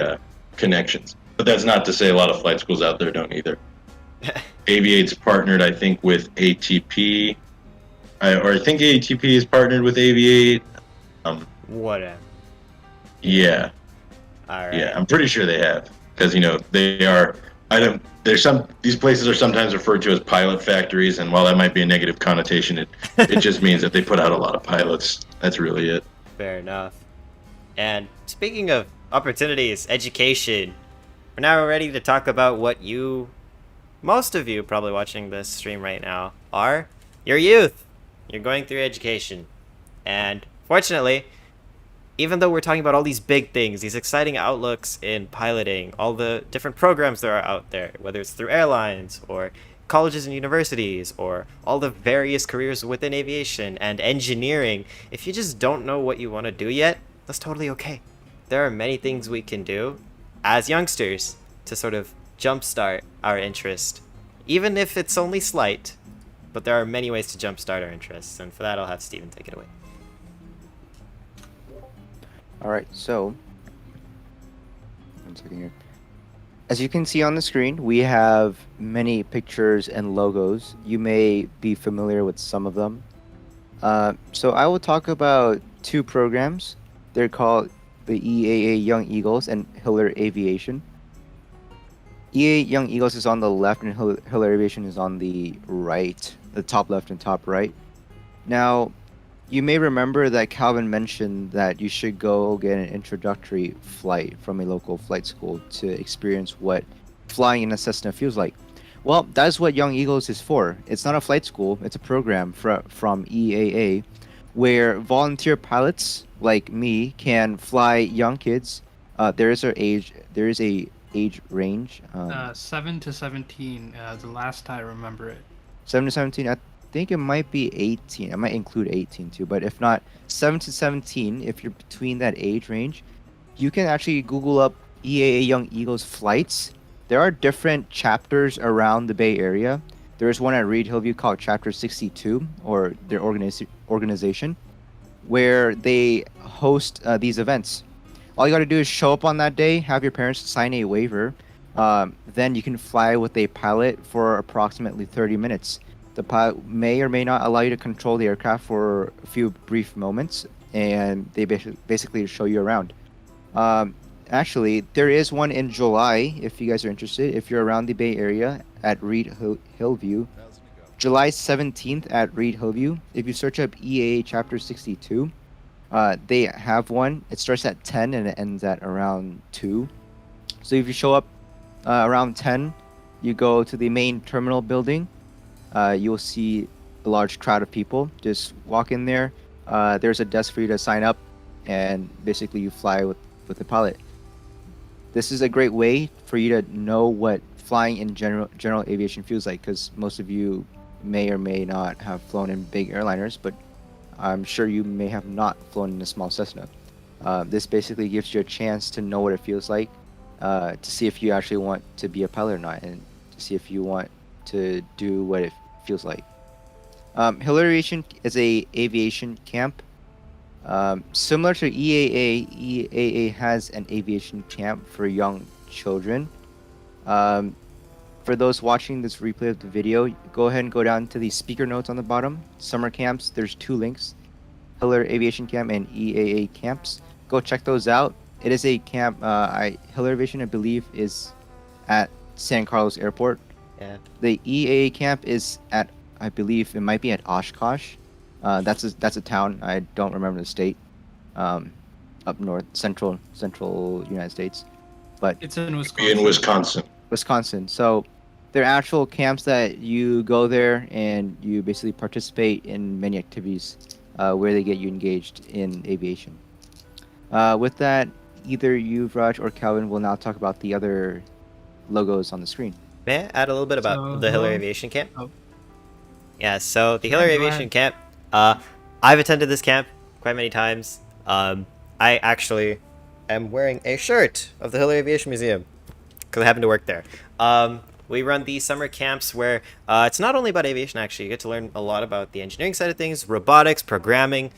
connections. But that's not to say a lot of flight schools out there don't either. Aviate's partnered, I think, with ATP, I think ATP is partnered with Aviate. Whatever. Yeah. All right. Yeah, I'm pretty sure they have, because they are. These places are sometimes referred to as pilot factories, and while that might be a negative connotation, it just means that they put out a lot of pilots. That's really it. Fair enough. And speaking of opportunities, education, we're now ready to talk about what most of you probably watching this stream right now, are your youth. You're going through education. And fortunately, even though we're talking about all these big things, these exciting outlooks in piloting, all the different programs that are out there, whether it's through airlines or colleges and universities, or all the various careers within aviation and engineering, if you just don't know what you want to do yet, that's totally okay. There are many things we can do as youngsters to sort of jumpstart our interest, even if it's only slight, but there are many ways to jumpstart our interests, and for that I'll have Steven take it away. All right, so 1 second here. As you can see on the screen, we have many pictures and logos. You may be familiar with some of them. So I will talk about 2 programs. They're called the EAA Young Eagles and Hiller Aviation. EAA Young Eagles is on the left and Hiller Aviation is on the right, the top left and top right. Now, you may remember that Calvin mentioned that you should go get an introductory flight from a local flight school to experience what flying in a Cessna feels like. Well, that's what Young Eagles is for. It's not a flight school, it's a program from EAA where volunteer pilots like me can fly young kids. There is a age range. 7 to 17, the last I remember it. 7 to 17, I think it might be 18. I might include 18 too, but if not, 7 to 17, if you're between that age range, you can actually Google up EAA Young Eagles flights. There are different chapters around the Bay Area. There's one at Reed Hillview called Chapter 62, or their organization, where they host these events. All you got to do is show up on that day, have your parents sign a waiver, then you can fly with a pilot for approximately 30 minutes. The pilot may or may not allow you to control the aircraft for a few brief moments, and they basically show you around. Actually, there is one in July, if you guys are interested. If you're around the Bay Area at Reed Hillview, July 17th at Reed Hillview. If you search up EAA Chapter 62, they have one. It starts at 10 and it ends at around 2. So if you show up around 10, you go to the main terminal building. You'll see a large crowd of people. Just walk in there. There's a desk for you to sign up, and basically you fly with the pilot. This is a great way for you to know what flying in general aviation feels like, because most of you may or may not have flown in big airliners, but I'm sure you may have not flown in a small Cessna. This basically gives you a chance to know what it feels like, to see if you actually want to be a pilot or not, and to see if you want to do what it feels like. Hiller Aviation is a aviation camp. Similar to EAA has an aviation camp for young children. For those watching this replay of the video, go ahead and go down to the speaker notes on the bottom. Summer camps, there's 2 links. Hiller Aviation Camp and EAA camps. Go check those out. It is a camp, Hiller Aviation, I believe, is at San Carlos Airport. Yeah. The EAA camp is at, I believe, it might be at Oshkosh. That's a town. I don't remember the state. Up north, central United States, but It's in Wisconsin. In Wisconsin. Wisconsin. So they're actual camps that you go there and you basically participate in many activities where they get you engaged in aviation. With that, either you, Raj, or Calvin will now talk about the other logos on the screen. May I add a little bit about So, the Hiller Aviation Camp? oh. Yeah, so the Hiller go Aviation ahead. Camp, I've attended this camp quite many times. I actually am wearing a shirt of the Hiller Aviation Museum because I happen to work there. We run these summer camps where it's not only about aviation, actually. You get to learn a lot about the engineering side of things, robotics, programming,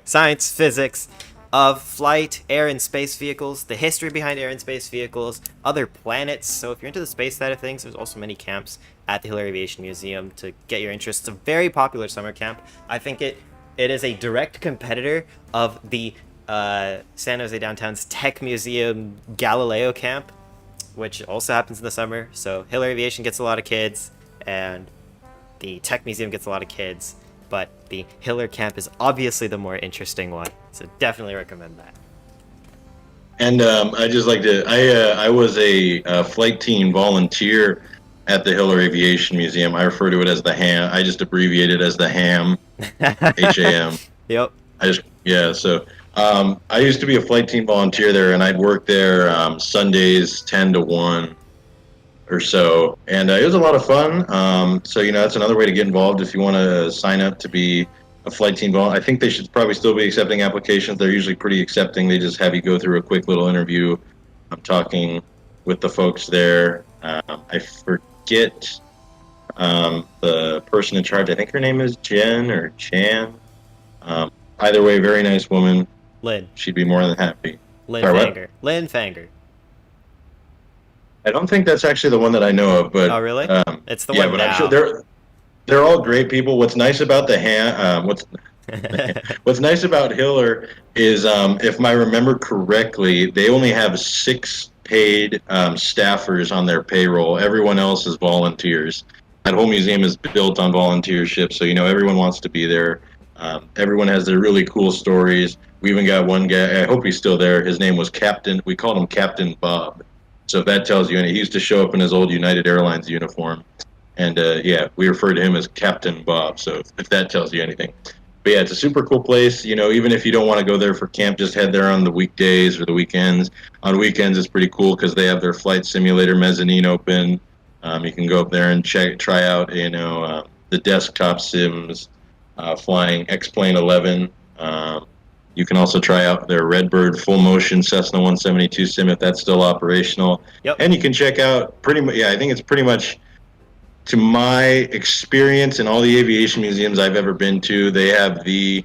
science, physics, of flight, air and space vehicles, the history behind air and space vehicles, other planets. So if you're into the space side of things, there's also many camps at the Hiller Aviation Museum to get your interest. It's a very popular summer camp. I think it is a direct competitor of the San Jose Downtown's Tech Museum Galileo Camp, which also happens in the summer. So Hiller Aviation gets a lot of kids, and the Tech Museum gets a lot of kids, but the Hiller Camp is obviously the more interesting one. So definitely recommend that. And I just like to. I was a flight team volunteer at the Hiller Aviation Museum. I refer to it as the HAM. I just abbreviate it as the HAM. HAM. Yep. So I used to be a flight team volunteer there, and I'd work there Sundays 10 to 1 or so, and it was a lot of fun. So that's another way to get involved if you want to sign up to be a flight team volunteer. I think they should probably still be accepting applications. They're usually pretty accepting. They just have you go through a quick little interview. I'm talking with the folks there. I forget the person in charge. I think her name is Jen or Chan. Either way, very nice woman. Lynn. She'd be more than happy. Lynn Sorry, what? Fanger. Lynn Fanger. I don't think that's actually the one that I know of, but Oh, really? It's the yeah, one but now. I'm sure they're all great people. What's nice about the what's nice about Hiller is, if I remember correctly, they only have 6 paid staffers on their payroll. Everyone else is volunteers. That whole museum is built on volunteership, so everyone wants to be there. Everyone has their really cool stories. We even got one guy, I hope he's still there. His name was Captain. We called him Captain Bob. So if that tells you anything, he used to show up in his old United Airlines uniform. And we refer to him as Captain Bob. So if that tells you anything. But yeah, it's a super cool place. Even if you don't want to go there for camp, just head there on the weekdays or the weekends. On weekends, it's pretty cool because they have their flight simulator mezzanine open. You can go up there and try out, the desktop sims, flying X-Plane 11. You can also try out their Redbird full motion Cessna 172 sim if that's still operational. Yep. And you can check out I think it's pretty much, to my experience in all the aviation museums I've ever been to, they have the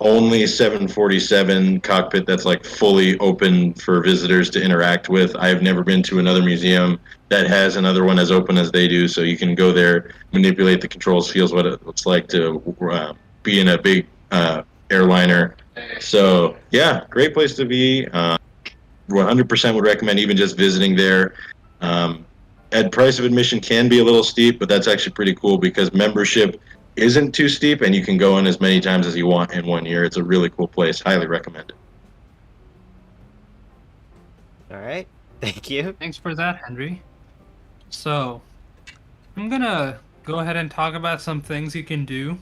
only 747 cockpit that's like fully open for visitors to interact with. I've never been to another museum that has another one as open as they do, so you can go there, manipulate the controls, feels what it looks like to be in a big airliner. So yeah, great place to be. 100% would recommend even just visiting there. At price of admission can be a little steep, but that's actually pretty cool because membership isn't too steep, and you can go in as many times as you want in 1 year. It's a really cool place. Highly recommend it. All right. Thank you. Thanks for that, Henry. So, I'm gonna go ahead and talk about some things you can do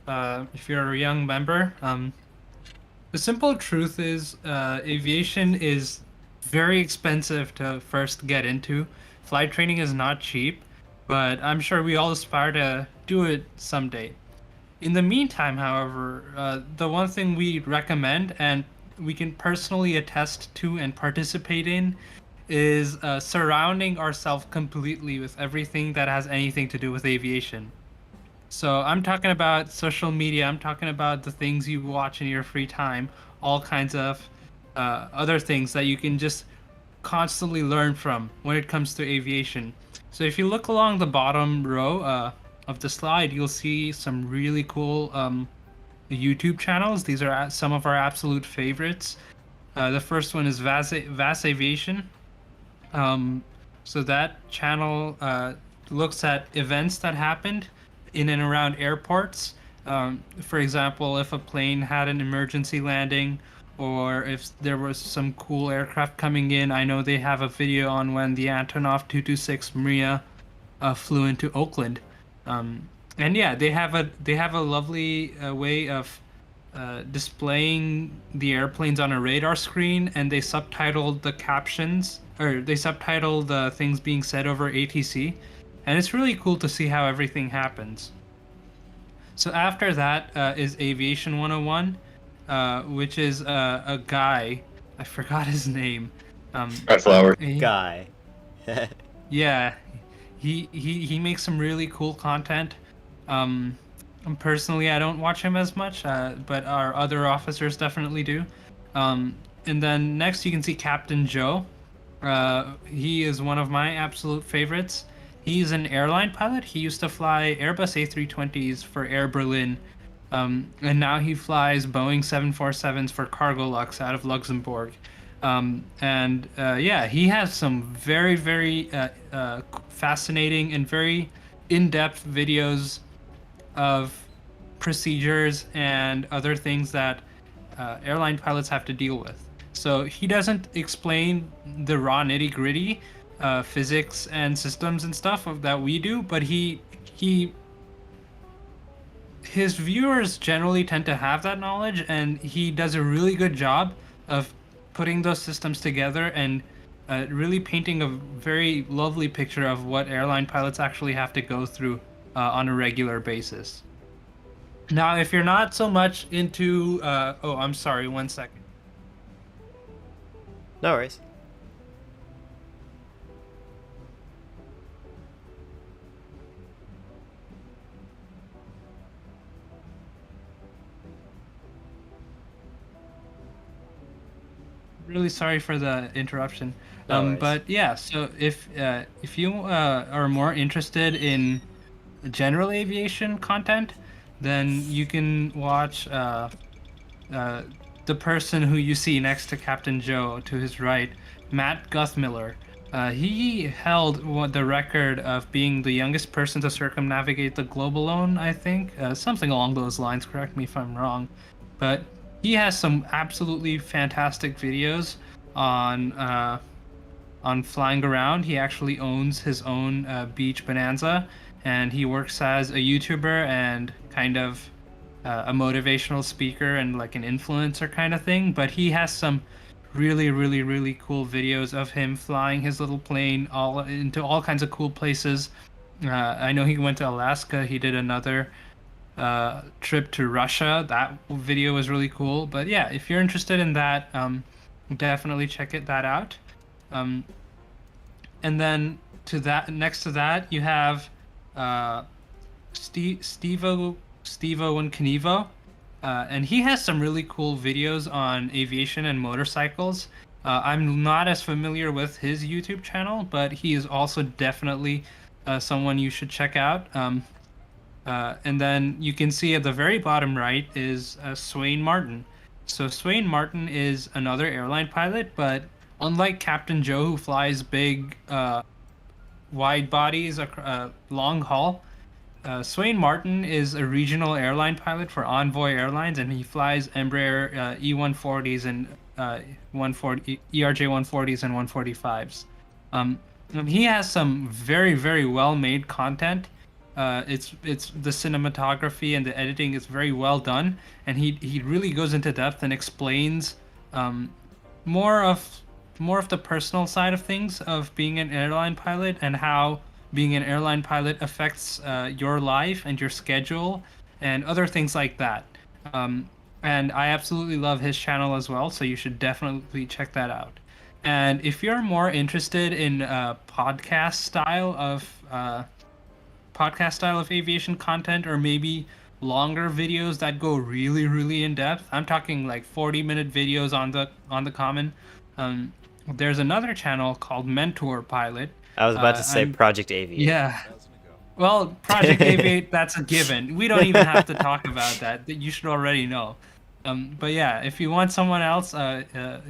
if you're a young member. The simple truth is, aviation is very expensive to first get into. Flight training is not cheap, but I'm sure we all aspire to do it someday. In the meantime, however, the one thing we recommend and we can personally attest to and participate in is surrounding ourselves completely with everything that has anything to do with aviation. So I'm talking about social media. I'm talking about the things you watch in your free time, all kinds of other things that you can just constantly learn from when it comes to aviation. So if you look along the bottom row of the slide, you'll see some really cool YouTube channels. These are some of our absolute favorites. The first one is Vas Aviation. So that channel looks at events that happened in and around airports. For example, if a plane had an emergency landing or if there was some cool aircraft coming in. I know they have a video on when the Antonov 226 Maria flew into Oakland. And yeah, they have a lovely way of displaying the airplanes on a radar screen, and they subtitle the captions, or they subtitle the things being said over ATC, and it's really cool to see how everything happens. So after that is Aviation 101, which is a guy, I forgot his name. Flower. Guy. Yeah, he makes some really cool content. Personally, I don't watch him as much, but our other officers definitely do. And then next you can see Captain Joe. He is one of my absolute favorites. He's an airline pilot. He used to fly Airbus A320s for Air Berlin, and now he flies Boeing 747s for Cargolux out of Luxembourg. Yeah, he has some very, very fascinating and very in-depth videos of procedures and other things that airline pilots have to deal with. So he doesn't explain the raw nitty-gritty physics and systems and stuff that we do, but his viewers generally tend to have that knowledge, and he does a really good job of putting those systems together and really painting a very lovely picture of what airline pilots actually have to go through on a regular basis. Now, if you're not so much into... oh, I'm sorry, 1 second. No worries. Really sorry for the interruption. No worries. But yeah, so if you are more interested in general aviation content, then you can watch the person who you see next to Captain Joe to his right, Matt Guthmiller. He held the record of being the youngest person to circumnavigate the globe alone, I think. Something along those lines, correct me if I'm wrong. But he has some absolutely fantastic videos on flying around. He actually owns his own beach bonanza, and he works as a YouTuber and kind of a motivational speaker and like an influencer kind of thing. But he has some really, really, really cool videos of him flying his little plane into all kinds of cool places. I know he went to Alaska. He did another trip to Russia. That video was really cool. But yeah, if you're interested in that, definitely check that out. And then next to that, you have Stevo and Knievo. and he has some really cool videos on aviation and motorcycles. I'm not as familiar with his YouTube channel, but he is also definitely someone you should check out. And then you can see at the very bottom right is Swain Martin. So Swain Martin is another airline pilot, but unlike Captain Joe, who flies big, wide bodies, long haul, Swain Martin is a regional airline pilot for Envoy Airlines, and he flies Embraer E140s and 140 ERJ140s and 145s. And he has some very, very well made content. It's the cinematography and the editing is very well done, and he really goes into depth and explains more of the personal side of things of being an airline pilot and how being an airline pilot affects your life and your schedule and other things like that. And I absolutely love his channel as well, so you should definitely check that out. And if you're more interested in podcast style of aviation content, or maybe longer videos that go really, really in depth, I'm talking like 40-minute videos on the common. There's another channel called Mentor Pilot. I was about to say Project Aviate. Yeah. Well, Project Aviate, that's a given. We don't even have to talk about that. You should already know. But yeah, if you want someone else,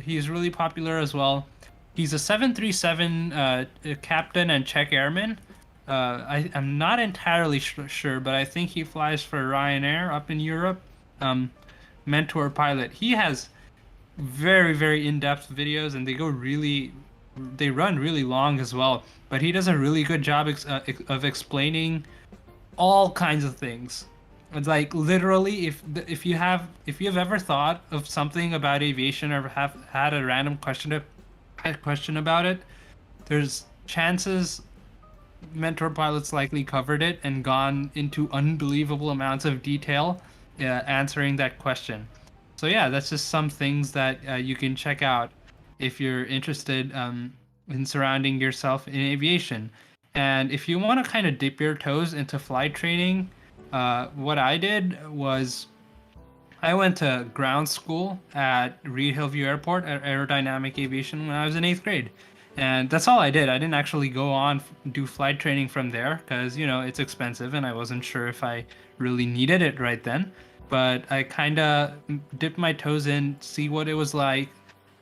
he's really popular as well. He's a 737 captain and check airman. I'm not entirely sure, but I think he flies for Ryanair up in Europe. Mentor Pilot. He has very, very in-depth videos, and they run really long as well. But he does a really good job of explaining all kinds of things. It's like literally, if you have ever thought of something about aviation or have had a random question about it, there's chances Mentor Pilot's likely covered it and gone into unbelievable amounts of detail answering that question. So yeah, that's just some things that you can check out if you're interested in surrounding yourself in aviation. And if you want to kind of dip your toes into flight training, what I did was I went to ground school at Reed Hillview Airport at Aerodynamic Aviation when I was in 8th grade. And that's all I did. I didn't actually go on do flight training from there because, it's expensive and I wasn't sure if I really needed it right then. But I kind of dipped my toes in, see what it was like,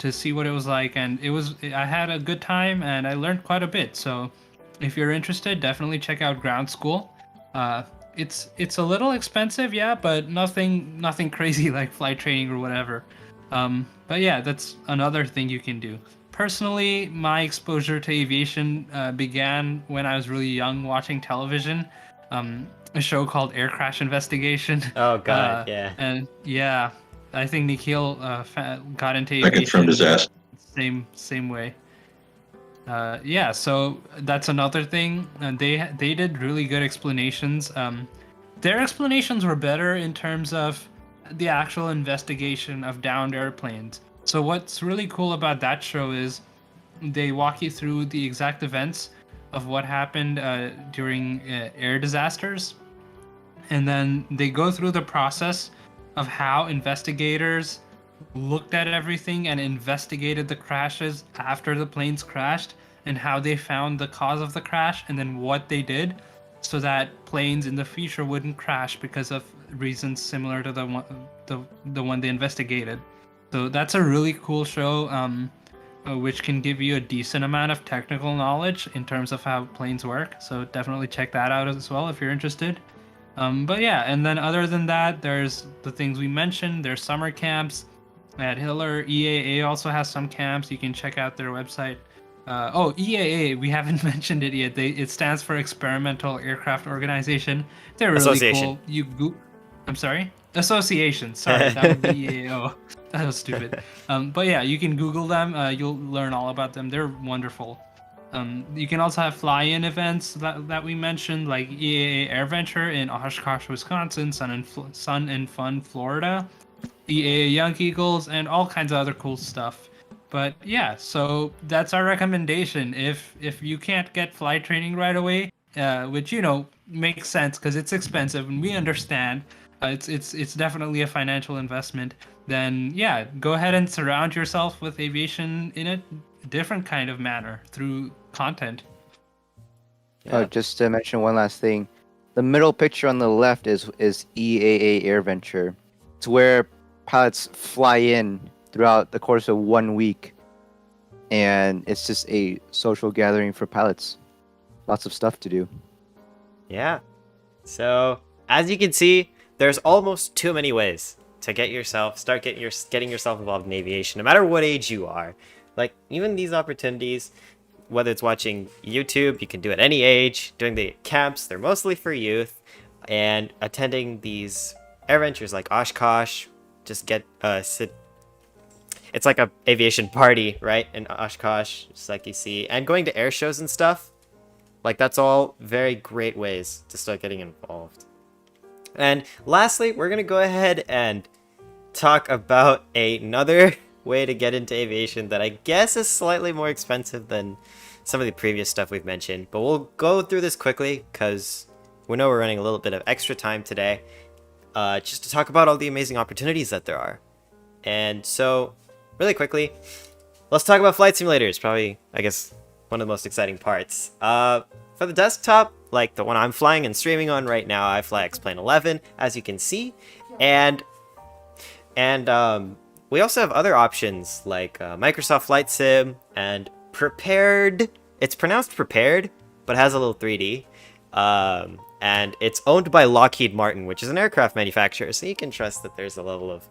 and I had a good time and I learned quite a bit. So if you're interested, definitely check out ground school. It's a little expensive, yeah, but nothing crazy like flight training or whatever. But yeah, that's another thing you can do. Personally, my exposure to aviation began when I was really young, watching television. A show called Air Crash Investigation. Oh god, yeah. And yeah, I think Nikhil got into Seconds aviation from disaster. same way. Yeah, so that's another thing. And they did really good explanations. Their explanations were better in terms of the actual investigation of downed airplanes. So what's really cool about that show is they walk you through the exact events of what happened during air disasters. And then they go through the process of how investigators looked at everything and investigated the crashes after the planes crashed, and how they found the cause of the crash, and then what they did so that planes in the future wouldn't crash because of reasons similar to the one they investigated. So that's a really cool show, which can give you a decent amount of technical knowledge in terms of how planes work. So definitely check that out as well if you're interested. But yeah, and then other than that, there's the things we mentioned. There's summer camps at Hiller. EAA also has some camps. You can check out their website. EAA, we haven't mentioned it yet. It stands for Experimental Aircraft Organization. They're really Association. cool. I'm sorry? Association. Sorry, that would be EAO. That was stupid. But yeah, you can Google them. You'll learn all about them. They're wonderful. You can also have fly-in events that we mentioned, like EAA AirVenture in Oshkosh, Wisconsin, Sun and Fun, Florida, EAA Young Eagles, and all kinds of other cool stuff. But yeah, so that's our recommendation. If you can't get flight training right away, which makes sense because it's expensive and we understand, It's definitely a financial investment. Then yeah, go ahead and surround yourself with aviation in a different kind of manner through content. Yeah. Just to mention one last thing, the middle picture on the left is EAA Air Venture. It's where pilots fly in throughout the course of 1 week, and it's just a social gathering for pilots. Lots of stuff to do. Yeah. So as you can see, there's almost too many ways to getting yourself involved in aviation, no matter what age you are. Like even these opportunities, whether it's watching YouTube, you can do at any age. Doing the camps, they're mostly for youth, and attending these air ventures like Oshkosh, just get sit. It's like a aviation party, right? In Oshkosh, just like you see, and going to air shows and stuff. Like that's all very great ways to start getting involved. And lastly, we're gonna go ahead and talk about another way to get into aviation that I guess is slightly more expensive than some of the previous stuff we've mentioned. But we'll go through this quickly because we know we're running a little bit of extra time today, just to talk about all the amazing opportunities that there are. And so, really quickly, let's talk about flight simulators. Probably, I guess, one of the most exciting parts. For the desktop, like the one I'm flying and streaming on right now, I fly X-Plane 11, as you can see, and we also have other options like Microsoft Flight Sim and Prepared. It's pronounced Prepared, but has a little 3D. And it's owned by Lockheed Martin, which is an aircraft manufacturer, so you can trust that there's a level of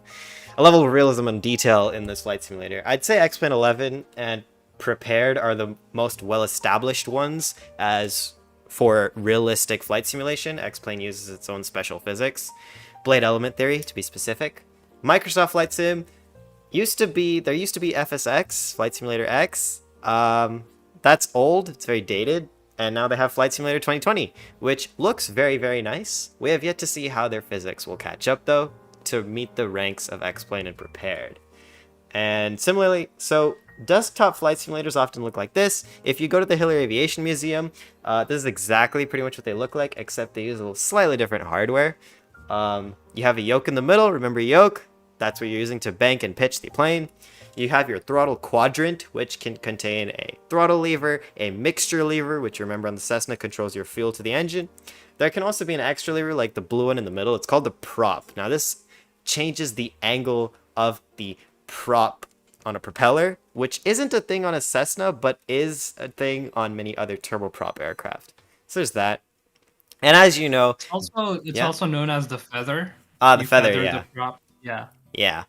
realism and detail in this flight simulator. I'd say X-Plane 11 and Prepared are the most well-established ones as for realistic flight simulation. X-Plane uses its own special physics, blade element theory to be specific. Microsoft Flight Sim used to be FSX, Flight Simulator X. That's old, it's very dated, and now they have Flight Simulator 2020, which looks very, very nice. We have yet to see how their physics will catch up though to meet the ranks of X-Plane and Prepared. And similarly, so desktop flight simulators often look like this. If you go to the Hiller Aviation Museum, this is exactly pretty much what they look like, except they use a little slightly different hardware. You have a yoke in the middle. Remember yoke? That's what you're using to bank and pitch the plane. You have your throttle quadrant, which can contain a throttle lever, a mixture lever, which remember on the Cessna controls your fuel to the engine. There can also be an extra lever like the blue one in the middle. It's called the prop. Now this changes the angle of the prop on a propeller, which isn't a thing on a Cessna, but is a thing on many other turboprop aircraft. So there's that. And as you know, It's also known as the feather. The You feather, feather yeah. the prop. Yeah. Yeah,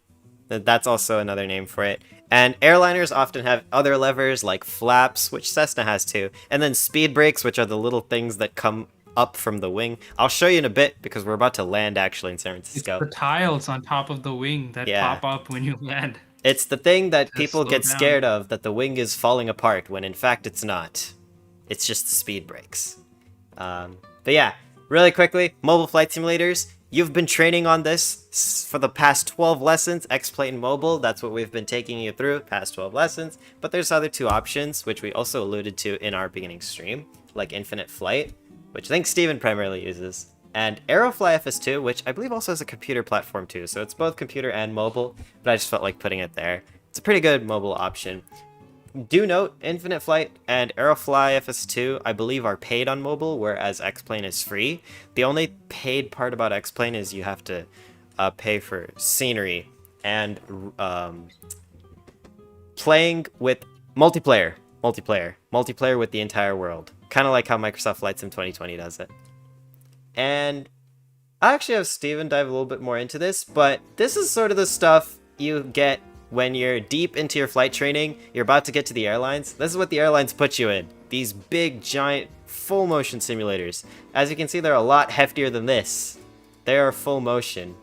that's also another name for it. And airliners often have other levers like flaps, which Cessna has too, and then speed brakes, which are the little things that come up from the wing. I'll show you in a bit because we're about to land actually in San It's Francisco. the tiles on top of the wing that Yeah. pop up when you land. It's the thing that Just people slow get down. scared of, that the wing is falling apart, when in fact it's not. It's just the speed brakes. But yeah, really quickly, mobile flight simulators. You've been training on this for the past 12 lessons, X-Plane Mobile. That's what we've been taking you through, past 12 lessons. But there's other two options, which we also alluded to in our beginning stream, like Infinite Flight, which I think Steven primarily uses, and Aerofly FS2, which I believe also has a computer platform too, so it's both computer and mobile, but I just felt like putting it there. It's a pretty good mobile option. Do note, Infinite Flight and Aerofly FS2, I believe, are paid on mobile, whereas X-Plane is free. The only paid part about X-Plane is you have to pay for scenery and playing with multiplayer with the entire world. Kind of like how Microsoft Flight Sim 2020 does it. And I actually have Steven dive a little bit more into this, but this is sort of the stuff you get when you're deep into your flight training, you're about to get to the airlines. This is what the airlines put you in. These big, giant, full motion simulators. As you can see, they're a lot heftier than this. They are full motion.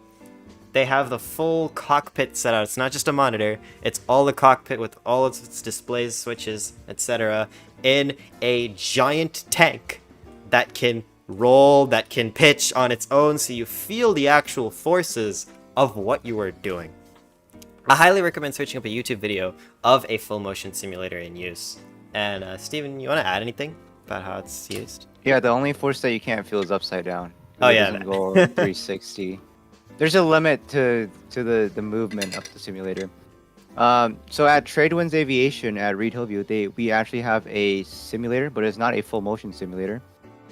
They have the full cockpit set out. It's not just a monitor. It's all the cockpit with all of its displays, switches, etc. in a giant tank that can roll, that can pitch on its own, so you feel the actual forces of what you are doing. I highly recommend searching up a YouTube video of a full motion simulator in use. And Steven, you want to add anything about how it's used? Yeah, the only force that you can't feel is upside down. Oh, It yeah. doesn't go 360. there's a limit to the movement of the simulator. So at Tradewinds Aviation at Reed Hillview, we actually have a simulator, but it's not a full motion simulator.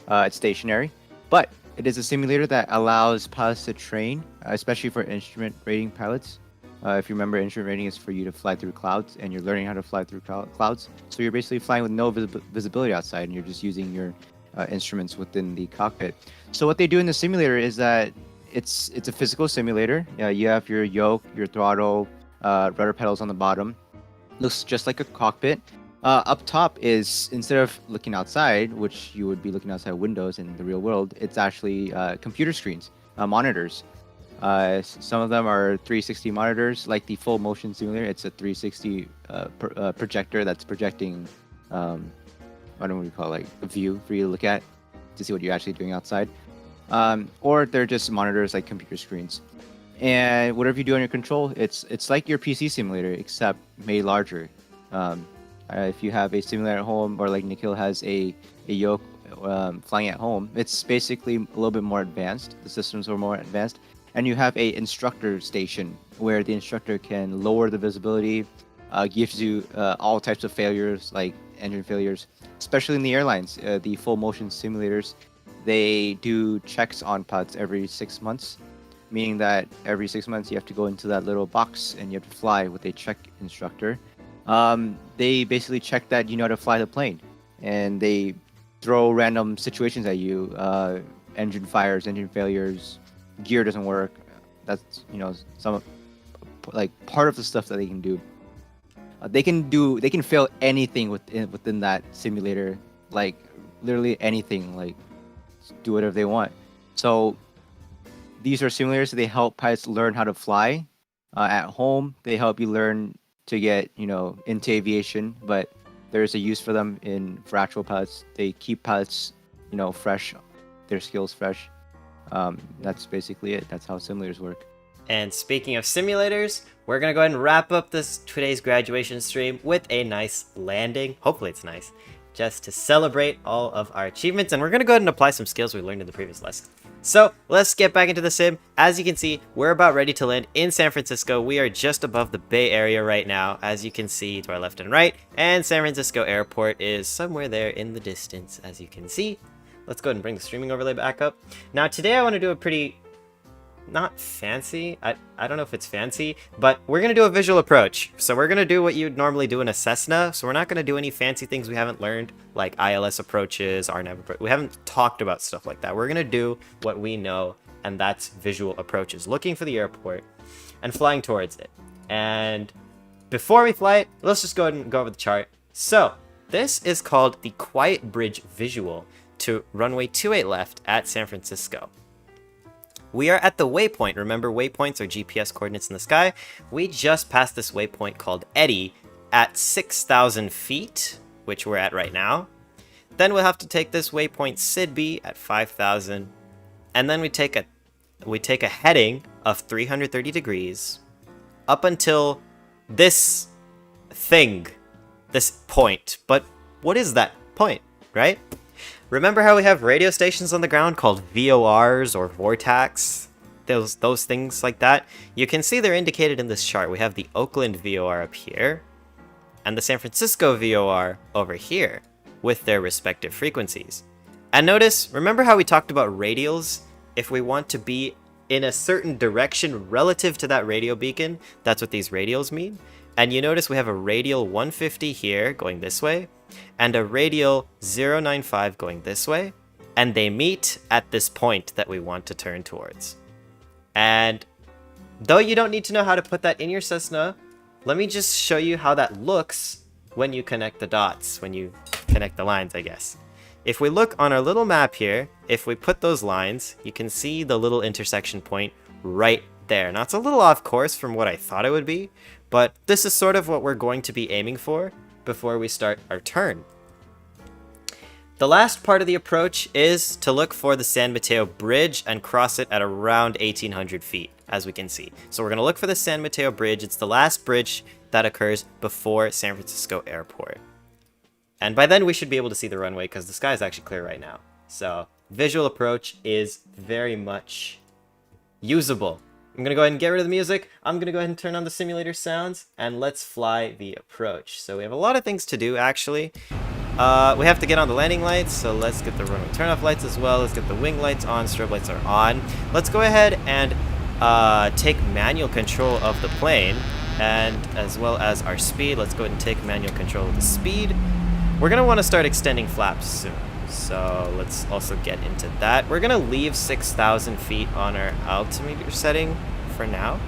It's stationary, but it is a simulator that allows pilots to train, especially for instrument rating pilots. If you remember, instrument rating is for you to fly through clouds, and you're learning how to fly through clouds. So you're basically flying with no visibility outside, and you're just using your instruments within the cockpit. So what they do in the simulator is that it's a physical simulator. You have your yoke, your throttle, rudder pedals on the bottom. Looks just like a cockpit. Up top is, instead of looking outside, which you would be looking outside windows in the real world, it's actually computer screens, monitors. Some of them are 360 monitors, like the full motion simulator. It's a 360 projector that's projecting, I don't know what you call it, like a view for you to look at to see what you're actually doing outside. Or they're just monitors like computer screens. And whatever you do on your control, it's like your PC simulator, except made larger. If you have a simulator at home, or like Nikhil has a yoke flying at home, it's basically a little bit more advanced. The systems are more advanced. And you have a instructor station where the instructor can lower the visibility, gives you all types of failures, like engine failures, especially in the airlines. The full motion simulators, they do checks on pilots every 6 months, meaning that every 6 months you have to go into that little box and you have to fly with a check instructor. They basically check that you know how to fly the plane, and they throw random situations at you, engine fires, engine failures, gear doesn't work. That's, some like part of the stuff that they can do. They can fail anything within that simulator, like literally anything, like do whatever they want. So these are simulators that they help pilots learn how to fly. At home, they help you learn to get into aviation, but there's a use for them for actual pilots. They keep pilots fresh, their skills fresh. That's basically it. That's how simulators work. And speaking of simulators, we're going to go ahead and wrap up today's graduation stream with a nice landing. Hopefully it's nice, just to celebrate all of our achievements. And we're going to go ahead and apply some skills we learned in the previous lesson. So let's get back into the sim. As you can see, we're about ready to land in San Francisco. We are just above the Bay Area right now, as you can see to our left and right. And San Francisco Airport is somewhere there in the distance, as you can see. Let's go ahead and bring the streaming overlay back up. Now today I want to do a pretty, not fancy, I don't know if it's fancy, but we're going to do a visual approach. So we're going to do what you'd normally do in a Cessna. So we're not going to do any fancy things we haven't learned, like ILS approaches, RNAV approach. We haven't talked about stuff like that. We're going to do what we know, and that's visual approaches, looking for the airport and flying towards it. And before we fly it, let's just go ahead and go over the chart. So this is called the Quiet Bridge visual to runway 28 left at San Francisco. We are at the waypoint. Remember, waypoints are GPS coordinates in the sky. We just passed this waypoint called Eddy at 6,000 feet, which we're at right now. Then we'll have to take this waypoint Sidby at 5,000, and then we take a heading of 330 degrees up until this thing, this point. But what is that point, right? Remember how we have radio stations on the ground called VORs or Vortax? Those things like that? You can see they're indicated in this chart. We have the Oakland VOR up here and the San Francisco VOR over here with their respective frequencies. And notice, remember how we talked about radials? If we want to be in a certain direction relative to that radio beacon, that's what these radials mean. And you notice we have a radial 150 here going this way, and a radial 095 going this way, and they meet at this point that we want to turn towards. And though you don't need to know how to put that in your Cessna, let me just show you how that looks when you connect the dots, when you connect the lines, I guess. If we look on our little map here, if we put those lines, you can see the little intersection point right there. Now it's a little off course from what I thought it would be, but this is sort of what we're going to be aiming for before we start our turn. The last part of the approach is to look for the San Mateo Bridge and cross it at around 1,800 feet, as we can see. So we're going to look for the San Mateo Bridge. It's the last bridge that occurs before San Francisco Airport. And by then we should be able to see the runway because the sky is actually clear right now. So visual approach is very much usable I'm going to go ahead and get rid of the music. I'm going to go ahead and turn on the simulator sounds, and let's fly the approach. So we have a lot of things to do, actually. We have to get on the landing lights, so let's get the runway turn-off lights as well. Let's get the wing lights on, strobe lights are on. Let's go ahead and take manual control of the plane, and as well as our speed. Let's go ahead and take manual control of the speed. We're going to want to start extending flaps soon, so let's also get into that. We're going to leave 6,000 feet on our altimeter setting for now,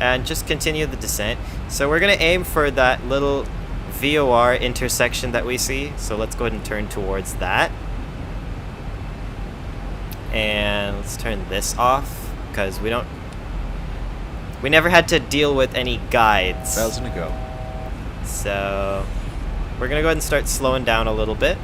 and just continue the descent. So we're going to aim for that little VOR intersection that we see, so let's go ahead and turn towards that. And let's turn this off, because we never had to deal with any guides. 1,000 to go. So we're gonna go ahead and start slowing down a little bit.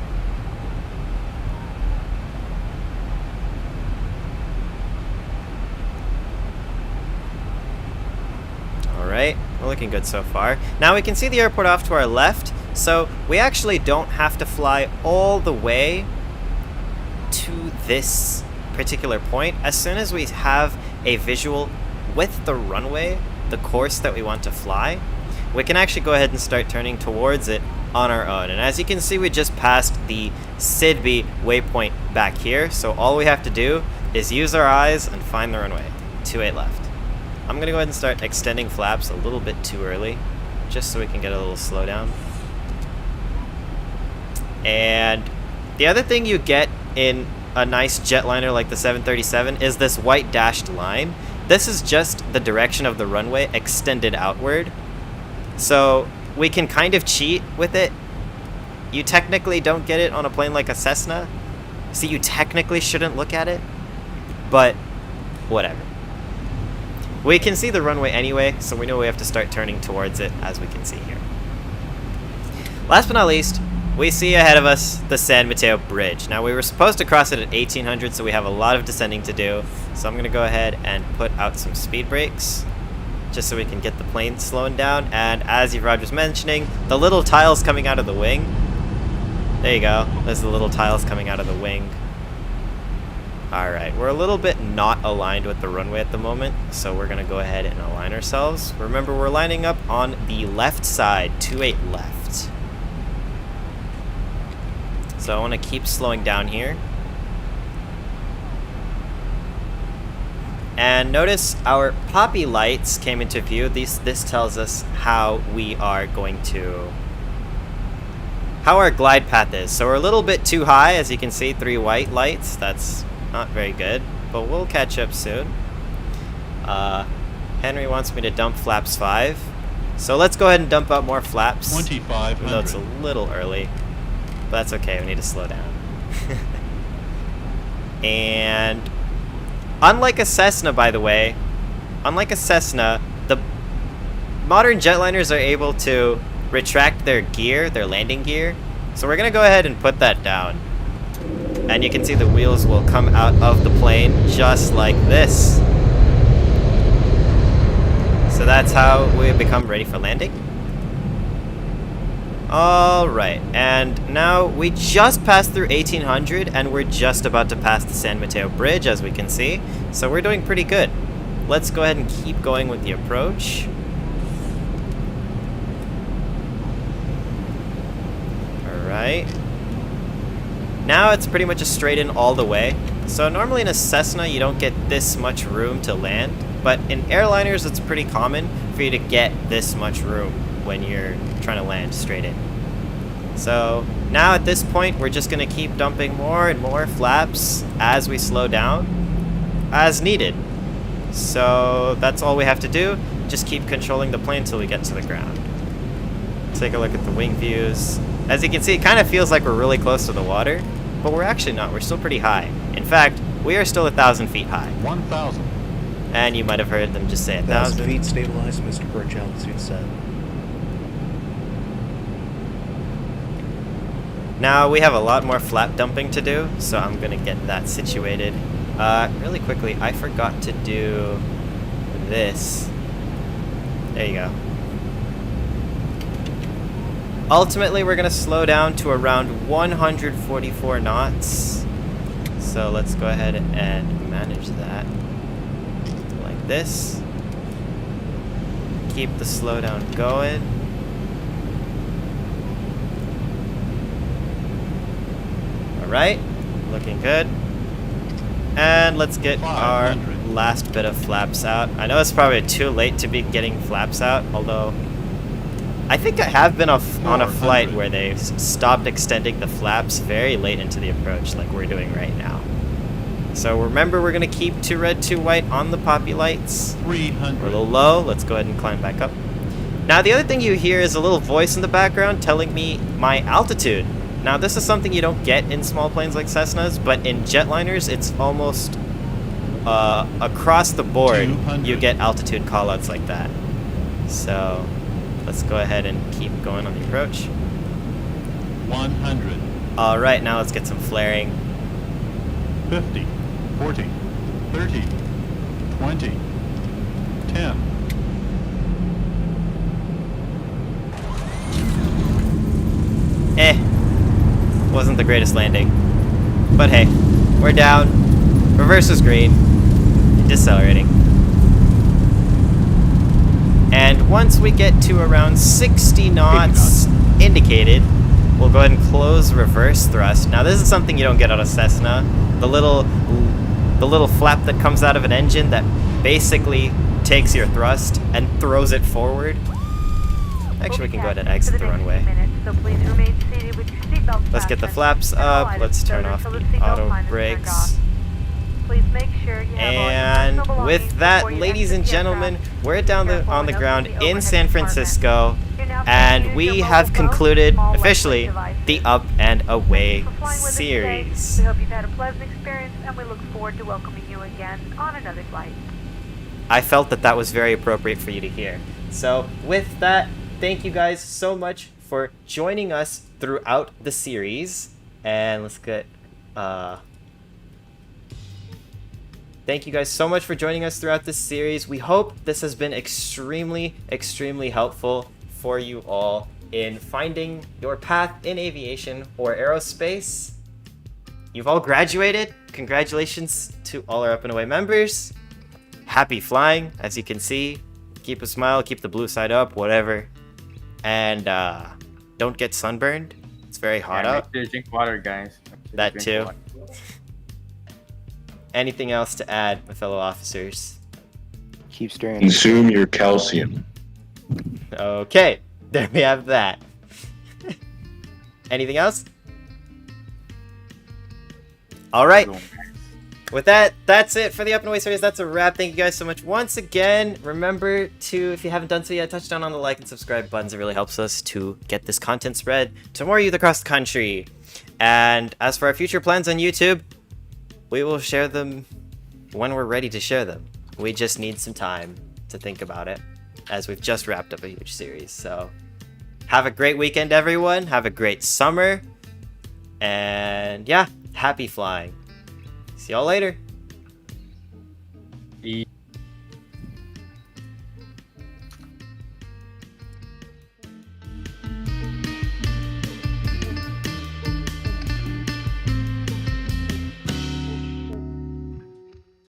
Alright, we're looking good so far. Now we can see the airport off to our left, so we actually don't have to fly all the way to this particular point. As soon as we have a visual with the runway, the course that we want to fly, we can actually go ahead and start turning towards it on our own. And as you can see, we just passed the Sidby waypoint back here, so all we have to do is use our eyes and find the runway. 28 left. I'm going to go ahead and start extending flaps a little bit too early, just so we can get a little slowdown. And the other thing you get in a nice jetliner like the 737 is this white dashed line. This is just the direction of the runway extended outward. So we can kind of cheat with it. You technically don't get it on a plane like a Cessna, so you technically shouldn't look at it, but whatever. We can see the runway anyway, so we know we have to start turning towards it, as we can see here. Last but not least, we see ahead of us the San Mateo Bridge. Now, we were supposed to cross it at 1800, so we have a lot of descending to do. So I'm going to go ahead and put out some speed brakes, just so we can get the plane slowing down. And as Rob was mentioning, the little tiles coming out of the wing. There you go. There's the little tiles coming out of the wing. Alright, we're a little bit not aligned with the runway at the moment, so we're going to go ahead and align ourselves. Remember, we're lining up on the left side, 28 left. So I want to keep slowing down here. And notice our poppy lights came into view. This tells us how we are going to... how our glide path is. So we're a little bit too high, as you can see, 3 white lights. That's not very good, but we'll catch up soon. Henry wants me to dump flaps 5. So let's go ahead and dump out more flaps. 2,500. Even though it's a little early. But that's okay, we need to slow down. And unlike a Cessna, by the way, unlike a Cessna, the modern jetliners are able to retract their gear, their landing gear. So we're going to go ahead and put that down. And you can see the wheels will come out of the plane just like this. So that's how we become ready for landing. Alright, and now we just passed through 1800 and we're just about to pass the San Mateo Bridge, as we can see. So we're doing pretty good. Let's go ahead and keep going with the approach. Alright. Now it's pretty much a straight in all the way. So normally in a Cessna you don't get this much room to land, but in airliners it's pretty common for you to get this much room when you're trying to land straight in. So now at this point we're just going to keep dumping more and more flaps as we slow down as needed. So that's all we have to do. Just keep controlling the plane until we get to the ground. Take a look at the wing views. As you can see, it kind of feels like we're really close to the water, but we're actually not. We're still pretty high. In fact, we are still 1,000 feet high. 1,000. And you might have heard them just say 1,000 1,000. feet stabilized, Mr. Birch, altitude set. Now we have a lot more flap dumping to do, so I'm going to get that situated. Really quickly, I forgot to do this. There you go. Ultimately, we're going to slow down to around 144 knots. So let's go ahead and manage that. like this. Keep the slowdown going. Alright, looking good. And let's get our last bit of flaps out. I know it's probably too late to be getting flaps out, although I think I have been on a flight where they've stopped extending the flaps very late into the approach, like we're doing right now. So remember, we're going to keep 2 red, 2 white on the poppy lights. 300. We're a little low. Let's go ahead and climb back up. Now, the other thing you hear is a little voice in the background telling me my altitude. Now, this is something you don't get in small planes like Cessnas, but in jetliners, it's almost across the board, 200. you get altitude callouts like that. So, let's go ahead and keep going on the approach. 100. Alright, now let's get some flaring. 50. 40. 30. 20. 10. Wasn't the greatest landing. But hey, we're down. Reverse is green. Decelerating. And once we get to around 60 knots indicated, we'll go ahead and close reverse thrust. Now this is something you don't get out of Cessna. The little flap that comes out of an engine that basically takes your thrust and throws it forward. Actually, we can go ahead and exit the runway. Let's get the flaps up. Let's turn off the auto brakes. And with that, ladies and gentlemen, we're down on the ground in San Francisco, and we have concluded officially the Up and Away series. We hope you've had a pleasant experience, and we look forward to welcoming you again on another flight. I felt that was very appropriate for you to hear. So with that, thank you guys so much for joining us throughout the series. And let's get thank you guys so much for joining us throughout this series. We hope this has been extremely helpful for you all in finding your path in aviation or aerospace. You've all graduated. Congratulations to all our Up and Away members. Happy flying, as you can see. Keep a smile, keep the blue side up, whatever. And don't get sunburned. It's very hot out. Make sure to drink water, guys. That too. Anything else to add, my fellow officers? Keep staring. Consume your calcium. Okay, there we have that. Anything else? All right. With that, that's it for the Up and Away series. That's a wrap. Thank you guys so much once again. Remember to, if you haven't done so yet, touch down on the like and subscribe buttons. It really helps us to get this content spread to more youth across the country. And as for our future plans on YouTube, we will share them when we're ready to share them. We just need some time to think about it, as we've just wrapped up a huge series. So have a great weekend, everyone. Have a great summer. And yeah, happy flying. See y'all later.